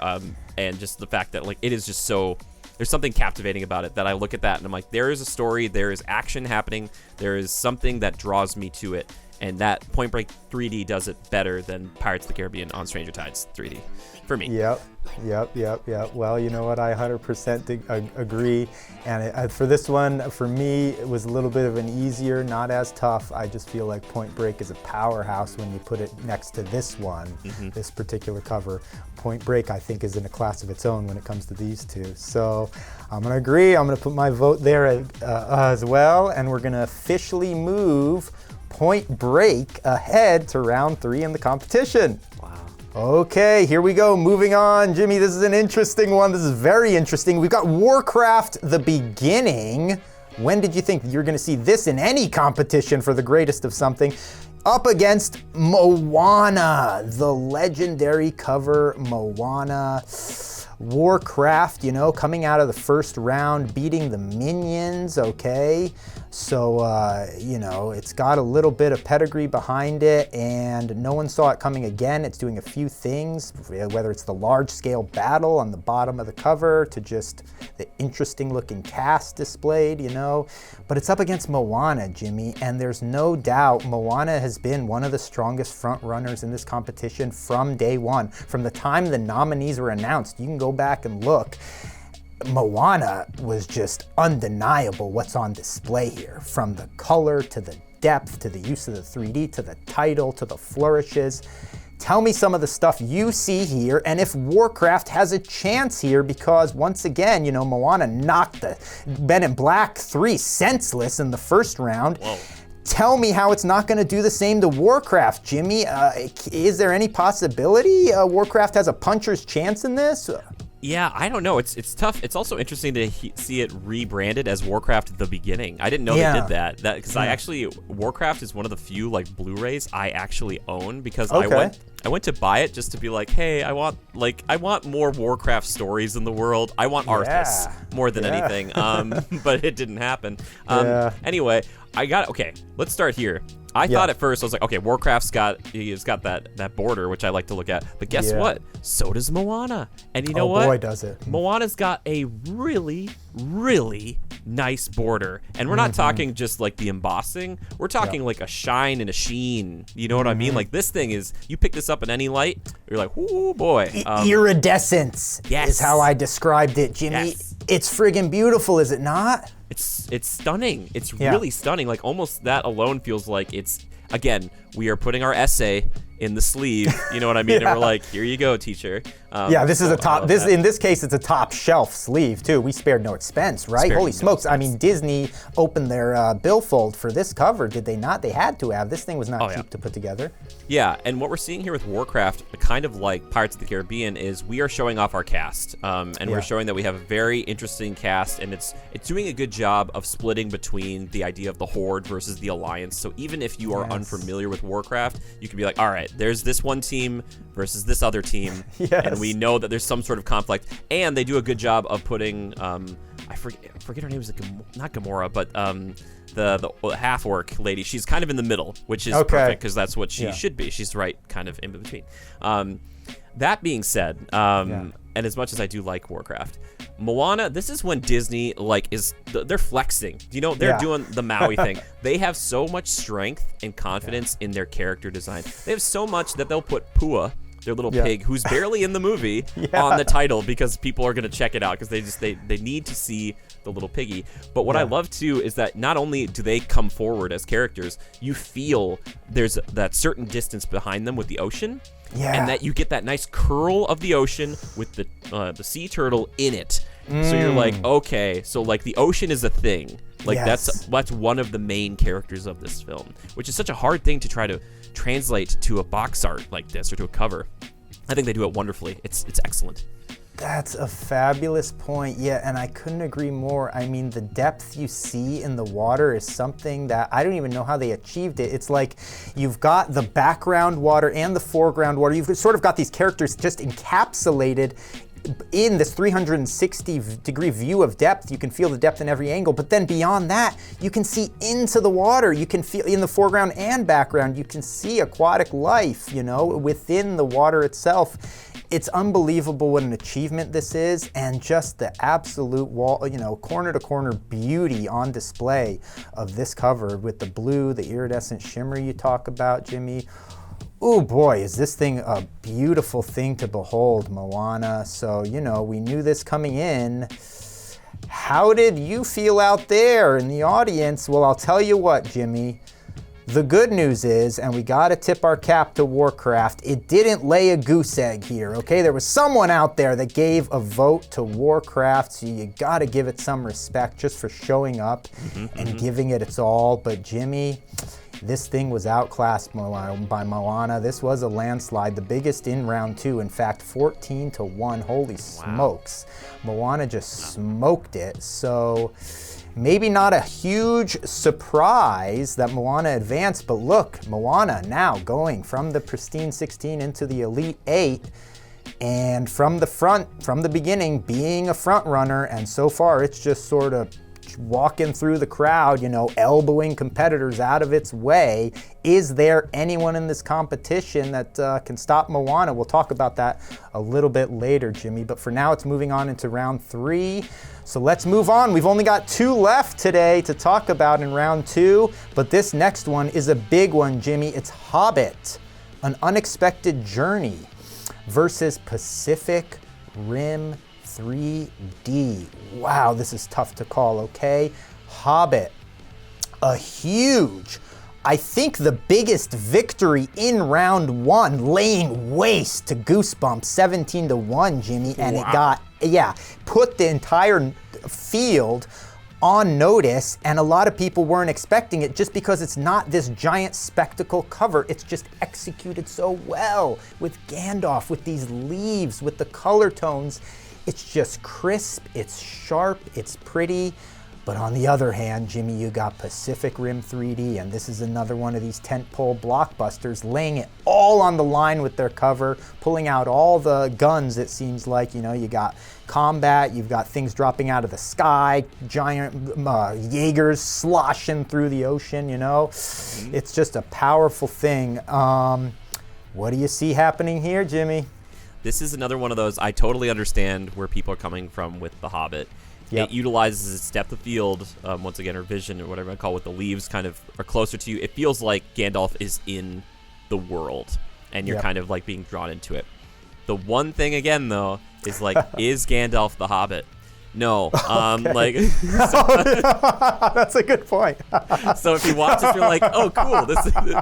and just the fact that like it is just so. There's something captivating about it that I look at that and I'm like, there is a story, there is action happening, there is something that draws me to it, and that Point Break 3D does it better than Pirates of the Caribbean on Stranger Tides 3D for me. Yep. Well, you know what? I 100% agree. And for this one, for me, it was a little bit of an easier, not as tough. I just feel like Point Break is a powerhouse when you put it next to this one, this particular cover. Point Break, I think, is in a class of its own when it comes to these two. So I'm going to agree. I'm going to put my vote there as well. And we're going to officially move Point Break ahead to round 3 in the competition. Wow. Okay, here we go. Moving on. Jimmy, this is an interesting one. This is very interesting. We've got Warcraft, the beginning. When did you think you're going to see this in any competition for the greatest of something? Up against Moana, the legendary cover Moana. Warcraft, coming out of the first round, beating the Minions, okay? So, it's got a little bit of pedigree behind it, and no one saw it coming again. It's doing a few things, whether it's the large-scale battle on the bottom of the cover to just the interesting-looking cast displayed, But it's up against Moana, Jimmy, and there's no doubt Moana has been one of the strongest front-runners in this competition from day one. From the time the nominees were announced, you can go back and look. Moana was just undeniable what's on display here, from the color to the depth to the use of the 3D to the title to the flourishes. Tell me some of the stuff you see here, and if Warcraft has a chance here, because once again, Moana knocked the Men in Black 3 senseless in the first round. Whoa. Tell me how it's not going to do the same to Warcraft, Jimmy. Is there any possibility Warcraft has a puncher's chance in this? Yeah, I don't know. It's tough. It's also interesting to see it rebranded as Warcraft: The Beginning. I didn't know they did that. Because Warcraft is one of the few like Blu-rays I actually own because I went to buy it just to be like, hey, I want more Warcraft stories in the world. I want Arthas more than anything. But it didn't happen. Anyway, let's start here. I thought at first, I was like, okay, Warcraft's got that border, which I like to look at. But guess what? So does Moana. And you know what? Oh boy, does it. Moana's got a really, really nice border. And we're not talking just like the embossing. We're talking like a shine and a sheen. You know what I mean? Like this thing is, you pick this up in any light, you're like, ooh, boy. Iridescence is how I described it, Jimmy. Yes. It's friggin' beautiful, is it not? It's stunning. It's really stunning. Like almost that alone feels like again, we are putting our essay in the sleeve. You know what I mean? And we're like, here you go, teacher. This is a top. In this case, it's a top shelf sleeve too. We spared no expense, right? Holy smokes! I mean, Disney opened their billfold for this cover, did they not? They had to have. This thing was not cheap to put together. Yeah, and what we're seeing here with Warcraft, kind of like Pirates of the Caribbean, is we are showing off our cast, and we're showing that we have a very interesting cast, and it's doing a good job of splitting between the idea of the Horde versus the Alliance. So even if you are unfamiliar with Warcraft, you can be like, all right, there's this one team versus this other team, and we know that there's some sort of conflict. And they do a good job of putting, I forget her name, is not Gamora, but the half orc lady. She's kind of in the middle, which is perfect because that's what she should be. She's right, kind of in between. That being said, and as much as I do like Warcraft, Moana, this is when Disney they're flexing. They're doing the Maui thing. They have so much strength and confidence in their character design. They have so much that they'll put Pua, their little pig, who's barely in the movie, on the title because people are going to check it out because they need to see the little piggy. But what I love too is that not only do they come forward as characters, you feel there's that certain distance behind them with the ocean. And that you get that nice curl of the ocean with the sea turtle in it. So you're like, okay, so like the ocean is a thing. Like that's one of the main characters of this film, which is such a hard thing to try to translate to a box art like this or to a cover. I think they do it wonderfully. It's excellent. That's a fabulous point. Yeah, and I couldn't agree more. I mean, the depth you see in the water is something that I don't even know how they achieved it. It's like you've got the background water and the foreground water. You've sort of got these characters just encapsulated in this 360-degree view of depth. You can feel the depth in every angle, but then beyond that, you can see into the water. You can feel in the foreground and background, you can see aquatic life, within the water itself. It's unbelievable what an achievement this is, and just the absolute corner to corner beauty on display of this cover with the blue, the iridescent shimmer you talk about, Jimmy. Oh boy, is this thing a beautiful thing to behold, Moana. So, we knew this coming in. How did you feel out there in the audience? Well, I'll tell you what, Jimmy. The good news is, and we gotta tip our cap to Warcraft, it didn't lay a goose egg here, okay? There was someone out there that gave a vote to Warcraft, so you gotta give it some respect just for showing up and giving it its all. But Jimmy, this thing was outclassed by Moana. This was a landslide, the biggest in round 2. In fact, 14-1. Holy smokes. Moana just smoked it. So maybe not a huge surprise that Moana advanced, but look, Moana now going from the pristine 16 into the Elite 8, and from the beginning, being a front runner, and so far it's just sort of walking through the crowd, elbowing competitors out of its way. Is there anyone in this competition that can stop Moana? We'll talk about that a little bit later, Jimmy, but for now it's moving on into round 3. So let's move on. We've only got 2 left today to talk about in round 2, but this next one is a big one, Jimmy. It's Hobbit, An Unexpected Journey versus Pacific Rim 3D. Wow, this is tough to call, okay? Hobbit, a huge, I think the biggest victory in round 1, laying waste to Goosebumps 17-1, Jimmy, and it got, put the entire field on notice, and a lot of people weren't expecting it just because it's not this giant spectacle cover. It's just executed so well with Gandalf, with these leaves, with the color tones. It's just crisp, it's sharp, it's pretty. But on the other hand, Jimmy, you got Pacific Rim 3D, and this is another one of these tentpole blockbusters, laying it all on the line with their cover, pulling out all the guns, it seems like. You got combat, you've got things dropping out of the sky, giant Jaegers sloshing through the ocean, It's just a powerful thing. What do you see happening here, Jimmy? This is another one of those, I totally understand where people are coming from with The Hobbit. Yep. It utilizes its depth of field, once again, or vision, or whatever I call it, with the leaves kind of are closer to you. It feels like Gandalf is in the world, and you're kind of like being drawn into it. The one thing, again, though, is like, is Gandalf the Hobbit? No. That's a good point. So if you watch this, you're like, oh, cool,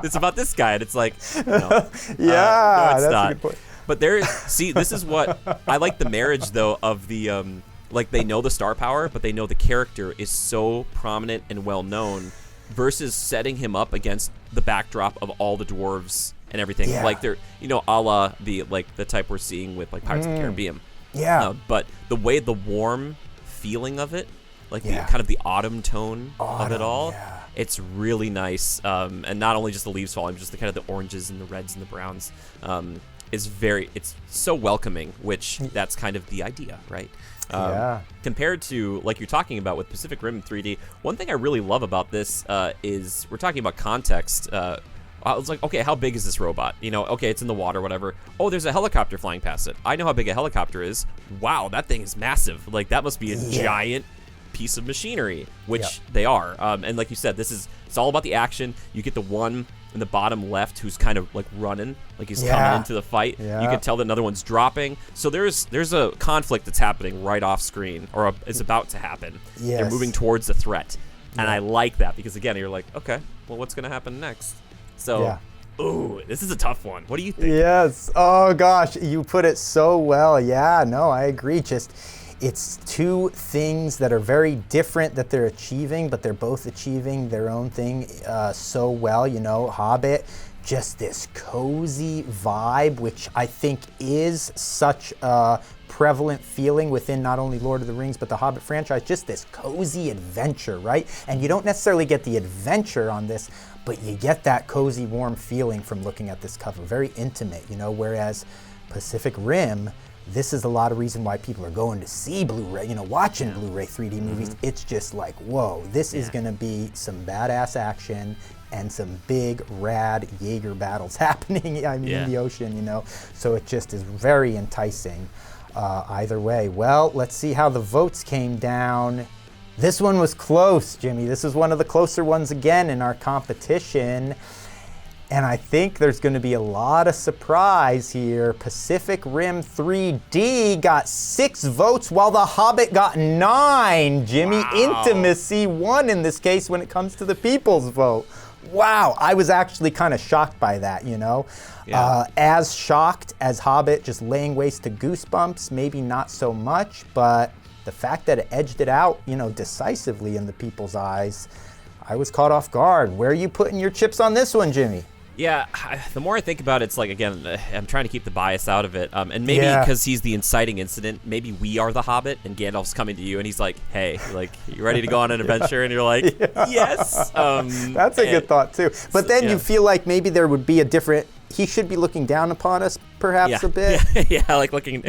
it's about this guy, and it's like, no. No, it's that's not. a good point. But this is what I like, the marriage, though, of the like, they know the star power, but they know the character is so prominent and well known, versus setting him up against the backdrop of all the dwarves and everything. Yeah. Like, they're, a la the type we're seeing with like Pirates of the Caribbean. Yeah. But the way, the warm feeling of it, like the kind of the autumn tone of it all, it's really nice. And not only just the leaves falling, just the kind of the oranges and the reds and the browns. It's so welcoming, which that's kind of the idea, right? Compared to, like you're talking about with Pacific Rim 3D, one thing I really love about this is we're talking about context. I was like, okay, how big is this robot? Okay, it's in the water, whatever. Oh, there's a helicopter flying past it. I know how big a helicopter is. Wow, that thing is massive. Like, that must be a giant piece of machinery, which they are. And like you said, it's all about the action. You get the one in the bottom left who's kind of like running, like he's coming into the fight. You can tell that another one's dropping. So there's a conflict that's happening right off screen, or is about to happen. They're moving towards the threat. And I like that, because again, you're like, okay, well, what's going to happen next? So, ooh, this is a tough one. What do you think? Yes. Oh gosh, you put it so well. Yeah, no, I agree. Just, It's two things that are very different that they're achieving, but they're both achieving their own thing so well. You know, Hobbit, just this cozy vibe, which I think is such a prevalent feeling within not only Lord of the Rings, but the Hobbit franchise, just this cozy adventure, right? And you don't necessarily get the adventure on this, but you get that cozy, warm feeling from looking at this cover. Very intimate, you know, whereas Pacific Rim, this is a lot of reason why people are going to see Blu-ray, you know, watching Blu-ray 3D movies. It's just like, whoa, this is gonna be some badass action and some big, rad Jaeger battles happening, I mean, in the ocean, you know? So it just is very enticing either way. Well, let's see how the votes came down. This one was close, Jimmy. This is one of the closer ones again in our competition. And I think there's going to be a lot of surprise here. Pacific Rim 3D got 6 votes while The Hobbit got 9. Jimmy, Intimacy won in this case when it comes to the people's vote. Wow, I was actually kind of shocked by that, you know? As shocked as Hobbit just laying waste to Goosebumps, maybe not so much, but the fact that it edged it out, you know, decisively in the people's eyes, I was caught off guard. Where are you putting your chips on this one, Jimmy? Yeah, the more I think about it, it's like, again, I'm trying to keep the bias out of it. And maybe because he's the inciting incident, maybe we are the Hobbit and Gandalf's coming to you and he's like, hey, like, you ready to go on an adventure? And you're like, yes. That's a good thought, too. But then you feel like maybe there would be a different, he should be looking down upon us perhaps a bit. Yeah, like looking.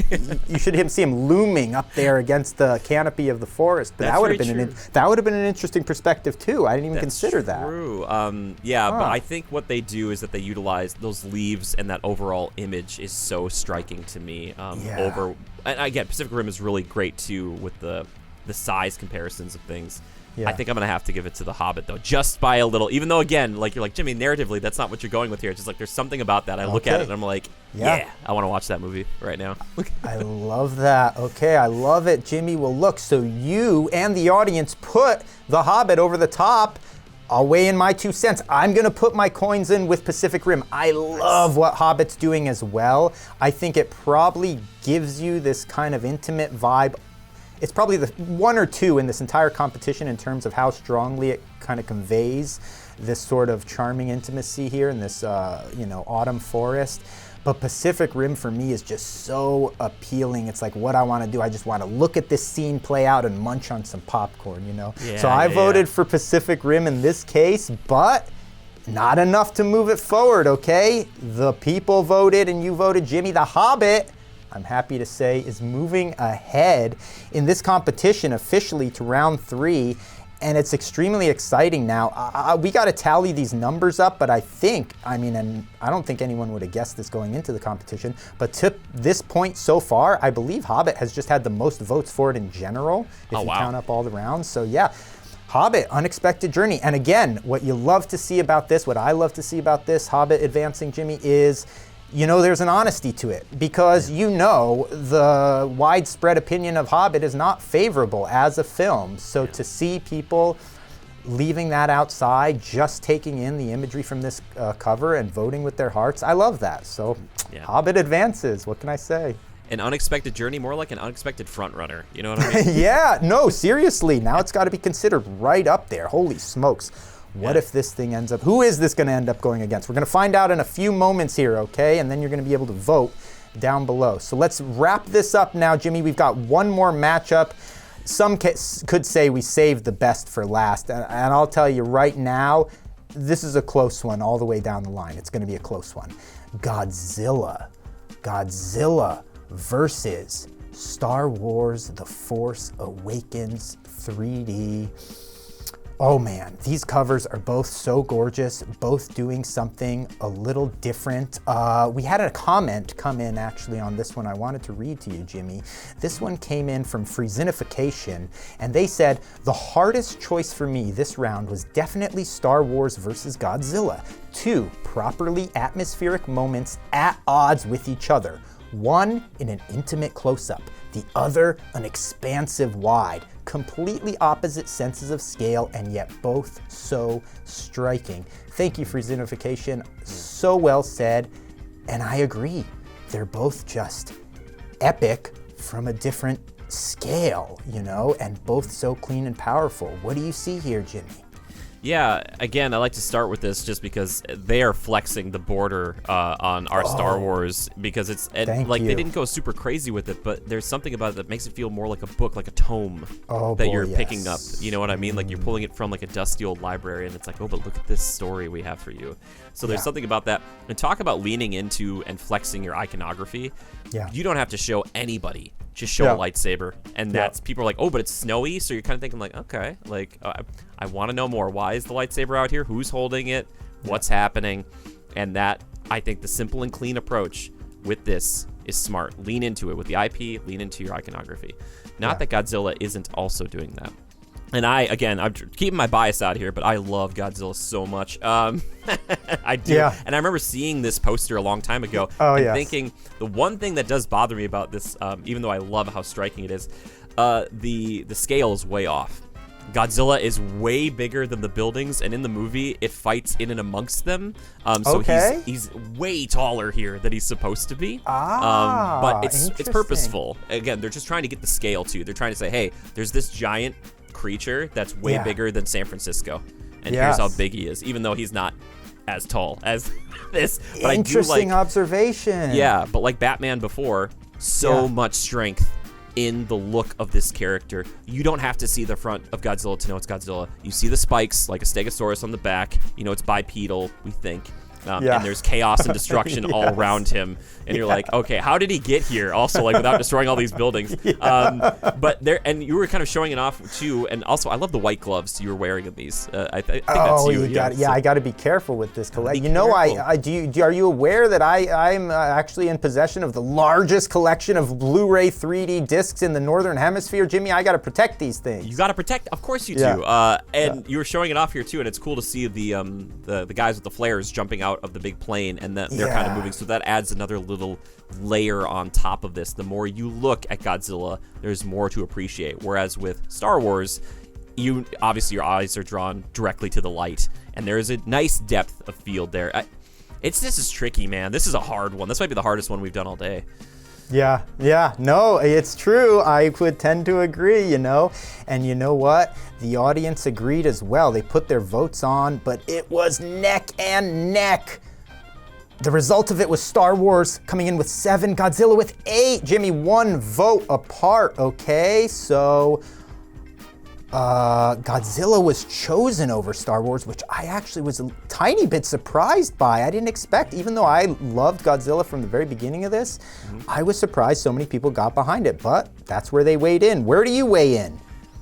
You should see him looming up there against the canopy of the forest. But that would have been an interesting perspective too. I didn't even consider that. True. But I think what they do is that they utilize those leaves, and that overall image is so striking to me. And again, Pacific Rim is really great too with the size comparisons of things. I think I'm going to have to give it to The Hobbit, though, just by a little. Even though, again, like you're like, Jimmy, narratively, that's not what you're going with here. It's just like there's something about that. I look at it and I'm like, I want to watch that movie right now. I love that. Okay, I love it, Jimmy. Well, look, so you and the audience put The Hobbit over the top. I'll weigh in my 2 cents. I'm going to put my coins in with Pacific Rim. I love what Hobbit's doing as well. I think it probably gives you this kind of intimate vibe. It's probably the 1 or 2 in this entire competition in terms of how strongly it kind of conveys this sort of charming intimacy here in this, autumn forest. But Pacific Rim for me is just so appealing. It's like what I want to do. I just want to look at this scene play out and munch on some popcorn, you know? So I voted for Pacific Rim in this case, but not enough to move it forward, okay? The people voted and you voted, Jimmy. The Hobbit, I'm happy to say, is moving ahead in this competition officially to round 3, and it's extremely exciting now. We got to tally these numbers up, but I don't think anyone would have guessed this going into the competition, but to this point so far, I believe Hobbit has just had the most votes for it in general, if you count up all the rounds. So yeah, Hobbit, Unexpected Journey. And again, what you love to see about this, what I love to see about this Hobbit advancing, Jimmy, is there's an honesty to it, because the widespread opinion of Hobbit is not favorable as a film. So to see people leaving that outside, just taking in the imagery from this cover and voting with their hearts, I love that. So Hobbit advances. What can I say? An unexpected journey, more like an unexpected front runner. You know what I mean? No, seriously. Now it's got to be considered right up there. Holy smokes. What if this thing ends up, who is this going to end up going against? We're going to find out in a few moments here, okay? And then you're going to be able to vote down below. So let's wrap this up now, Jimmy. We've got one more matchup. Some could say we saved the best for last. And I'll tell you right now, this is a close one all the way down the line. It's going to be a close one. Godzilla versus Star Wars The Force Awakens 3D. Oh man, these covers are both so gorgeous, both doing something a little different. We had a comment come in actually on this one I wanted to read to you, Jimmy. This one came in from Freezinification, and they said, the hardest choice for me this round was definitely Star Wars versus Godzilla. 2 properly atmospheric moments at odds with each other. One in an intimate close-up, the other an expansive wide. Completely opposite senses of scale, and yet both so striking. Thank you for Zenification. So well said. And I agree. They're both just epic from a different scale, you know, and both so clean and powerful. What do you see here, Jimmy? Yeah, again, I like to start with this just because they are flexing the border on our Star Wars, because it's they didn't go super crazy with it, but there's something about it that makes it feel more like a book, like a tome you're picking up. You know what I mean? Like you're pulling it from like a dusty old library, and it's like, oh, but look at this story we have for you. So there's something about that. And talk about leaning into and flexing your iconography. Yeah. You don't have to show anybody. Just show a lightsaber, and that's people are like, oh, but it's snowy, so you're kind of thinking like, okay, like I want to know more. Why is the lightsaber out here? Who's holding it? What's happening? And that, I think, the simple and clean approach with this is smart. Lean into it with the IP. Lean into your iconography. Not that Godzilla isn't also doing that. And I'm keeping my bias out here, but I love Godzilla so much. I do. Yeah. And I remember seeing this poster a long time ago and thinking the one thing that does bother me about this, even though I love how striking it is, the scale is way off. Godzilla is way bigger than the buildings, and in the movie, it fights in and amongst them. So he's way taller here than he's supposed to be. But it's purposeful. Again, they're just trying to get the scale too. They're trying to say, hey, there's this giant creature that's way bigger than San Francisco, and here's how big he is, even though he's not as tall as this. But interesting observation. Yeah, but like Batman before, so much strength in the look of this character. You don't have to see the front of Godzilla to know it's Godzilla. You see the spikes like a Stegosaurus on the back. You know it's bipedal, we think. And there's chaos and destruction all around him, and you're like, okay, how did he get here? Also, like without destroying all these buildings. But there, and you were kind of showing it off too. And also, I love the white gloves you were wearing in these. I think that's you. I got to be careful with this collection. You know, are you aware that I'm actually in possession of the largest collection of Blu-ray 3D discs in the Northern Hemisphere, Jimmy? I got to protect these things. You got to protect, of course you do. And you were showing it off here too, and it's cool to see the guys with the flares jumping out of the big plane, and that they're kind of moving, so that adds another little layer on top of this. The more you look at Godzilla, there's more to appreciate, whereas with Star Wars, obviously your eyes are drawn directly to the light, and there is a nice depth of field there. This is tricky, man. This is a hard one. This might be the hardest one we've done all day. No, it's true. I would tend to agree, you know. And you know what? The audience agreed as well. They put their votes on, but it was neck and neck. The result of it was Star Wars coming in with 7, Godzilla with 8. Jimmy, 1 vote apart, okay? So Godzilla was chosen over Star Wars, which I actually was a tiny bit surprised by. I didn't expect, even though I loved Godzilla from the very beginning of this, I was surprised so many people got behind it, but that's where they weighed in. Where do you weigh in?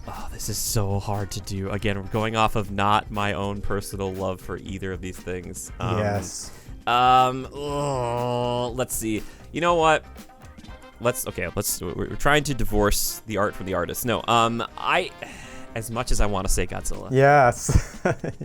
Oh, this is so hard to do. Again, we're going off of not my own personal love for either of these things. Yes. Let's see. You know what? We're trying to divorce the art from the artist. No, as much as I want to say Godzilla. Yes.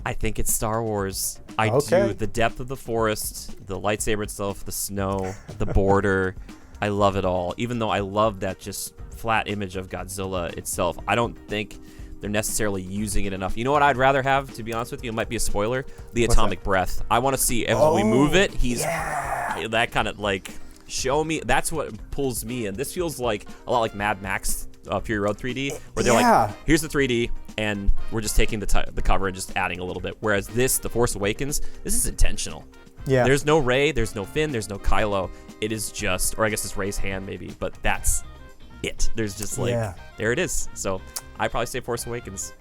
I think it's Star Wars. I do. The depth of the forest, the lightsaber itself, the snow, the border. I love it all. Even though I love that just flat image of Godzilla itself, I don't think they're necessarily using it enough. You know what I'd rather have, to be honest with you? It might be a spoiler. The atomic breath. I want to see if we move it, that kind of like, show me. That's what pulls me in. This feels like a lot like Mad Max Fury Road 3D, where they're like, here's the 3D, and we're just taking the cover and just adding a little bit. Whereas this, The Force Awakens, this is intentional. Yeah. There's no Rey, there's no Finn, there's no Kylo. It is just, or I guess it's Rey's hand maybe, but that's it. There's just like, there it is. So I'd probably say Force Awakens.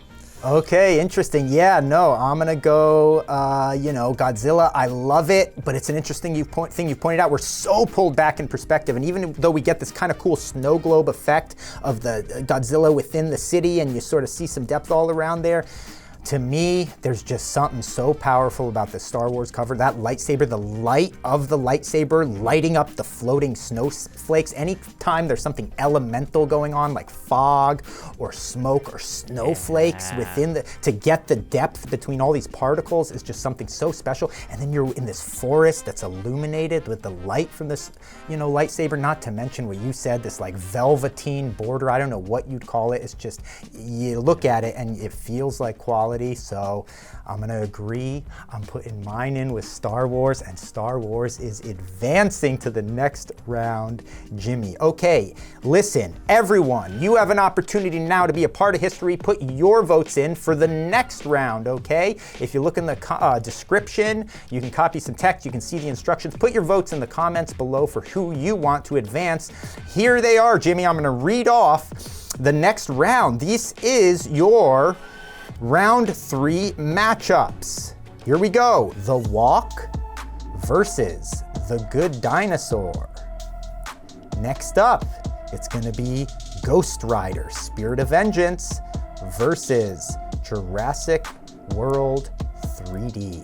Okay, interesting. Yeah, no, I'm gonna go, Godzilla. I love it, but it's an interesting thing you pointed out. We're so pulled back in perspective, and even though we get this kind of cool snow globe effect of the Godzilla within the city, and you sort of see some depth all around there, to me, there's just something so powerful about the Star Wars cover. That lightsaber, the light of the lightsaber lighting up the floating snowflakes. Anytime there's something elemental going on, like fog or smoke or snowflakes to get the depth between all these particles is just something so special. And then you're in this forest that's illuminated with the light from this, lightsaber, not to mention what you said, this like velveteen border. I don't know what you'd call it. It's just, you look at it and it feels like quality. quality, so I'm gonna agree. I'm putting mine in with Star Wars, and Star Wars is advancing to the next round. Jimmy, okay, listen, everyone, you have an opportunity now to be a part of history. Put your votes in for the next round, okay? If you look in the description, you can copy some text, you can see the instructions. Put your votes in the comments below for who you want to advance. Here they are, Jimmy. I'm gonna read off the next round. This is your round 3 matchups. Here we go. The Walk versus the Good Dinosaur. Next up, it's gonna be Ghost Rider, Spirit of Vengeance versus Jurassic World 3D.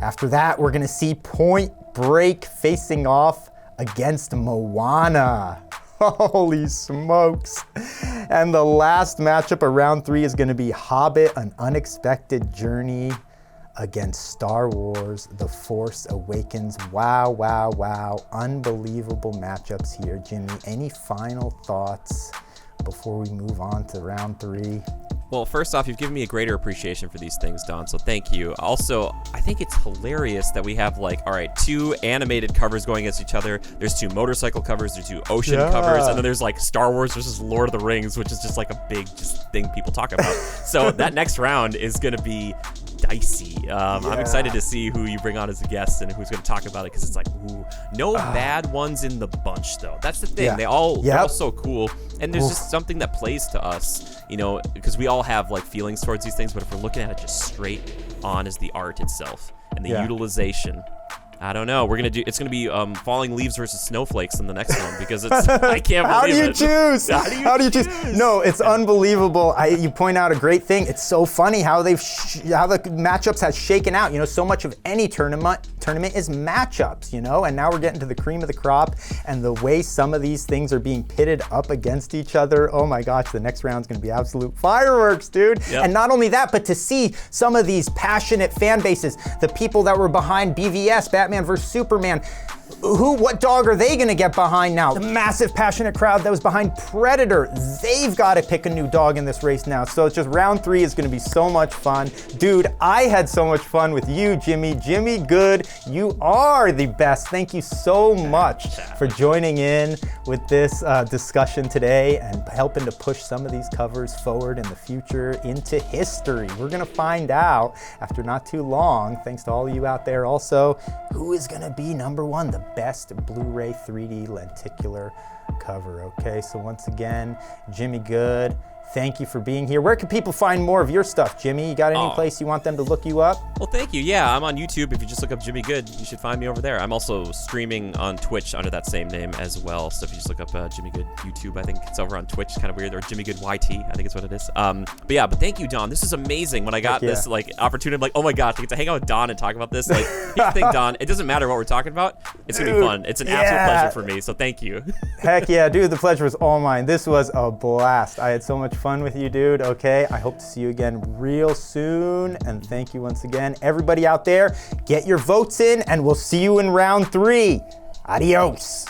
After that, we're gonna see Point Break facing off against Moana. Holy smokes. And the last matchup of round 3 is gonna be Hobbit, An Unexpected Journey against Star Wars, The Force Awakens. Wow, wow, wow. Unbelievable matchups here. Jimmy, any final thoughts before we move on to round 3? Well, first off, you've given me a greater appreciation for these things, Don, so thank you. Also, I think it's hilarious that we have, like, all right, 2 animated covers going against each other. There's 2 motorcycle covers, there's 2 ocean covers, and then there's, like, Star Wars versus Lord of the Rings, which is just, like, a big thing people talk about. So that next round is going to be dicey. I'm excited to see who you bring on as a guest and who's going to talk about it, because it's like, ooh, no bad ones in the bunch, though. That's the thing. They're all so cool, and there's just something that plays to us, you know, because we all have like feelings towards these things, but if we're looking at it just straight on as the art itself and the utilization, I don't know. It's gonna be Falling Leaves versus Snowflakes in the next one, because it's I can't believe it. How do you choose? How do you choose? No, it's unbelievable. You point out a great thing. It's so funny how the matchups has shaken out. You know, so much of any tournament is matchups, you know, and now we're getting to the cream of the crop, and the way some of these things are being pitted up against each other. Oh my gosh, the next round's gonna be absolute fireworks, dude. Yep. And not only that, but to see some of these passionate fan bases, the people that were behind BVS, Batman vs Superman, what dog are they gonna get behind now? The massive passionate crowd that was behind Predator, they've got to pick a new dog in this race now. So it's just round 3 is gonna be so much fun. Dude, I had so much fun with you, Jimmy. Jimmy Good, you are the best. Thank you so much for joining in with this discussion today and helping to push some of these covers forward in the future into history. We're gonna find out after not too long, thanks to all of you out there also, who is gonna be number 1, the best Blu-ray 3D lenticular cover. Okay, so once again, Jimmy Good, thank you for being here. Where can people find more of your stuff, Jimmy? You got any place you want them to look you up? Well, thank you. Yeah, I'm on YouTube. If you just look up Jimmy Good, you should find me over there. I'm also streaming on Twitch under that same name as well. So if you just look up Jimmy Good YouTube, I think it's over on Twitch. It's kind of weird. Or Jimmy Good YT, I think it's what it is. But thank you, Don. This is amazing. When I got this like opportunity, I'm like, oh my gosh, I get to hang out with Don and talk about this. Like, here's the thing, Don. It doesn't matter what we're talking about. It's gonna be fun. It's an absolute pleasure for me. So thank you. Heck yeah, dude. The pleasure was all mine. This was a blast. I had so much fun with you, dude. Okay, I hope to see you again real soon, and thank you once again. Everybody out there, get your votes in, and we'll see you in round 3. Adios.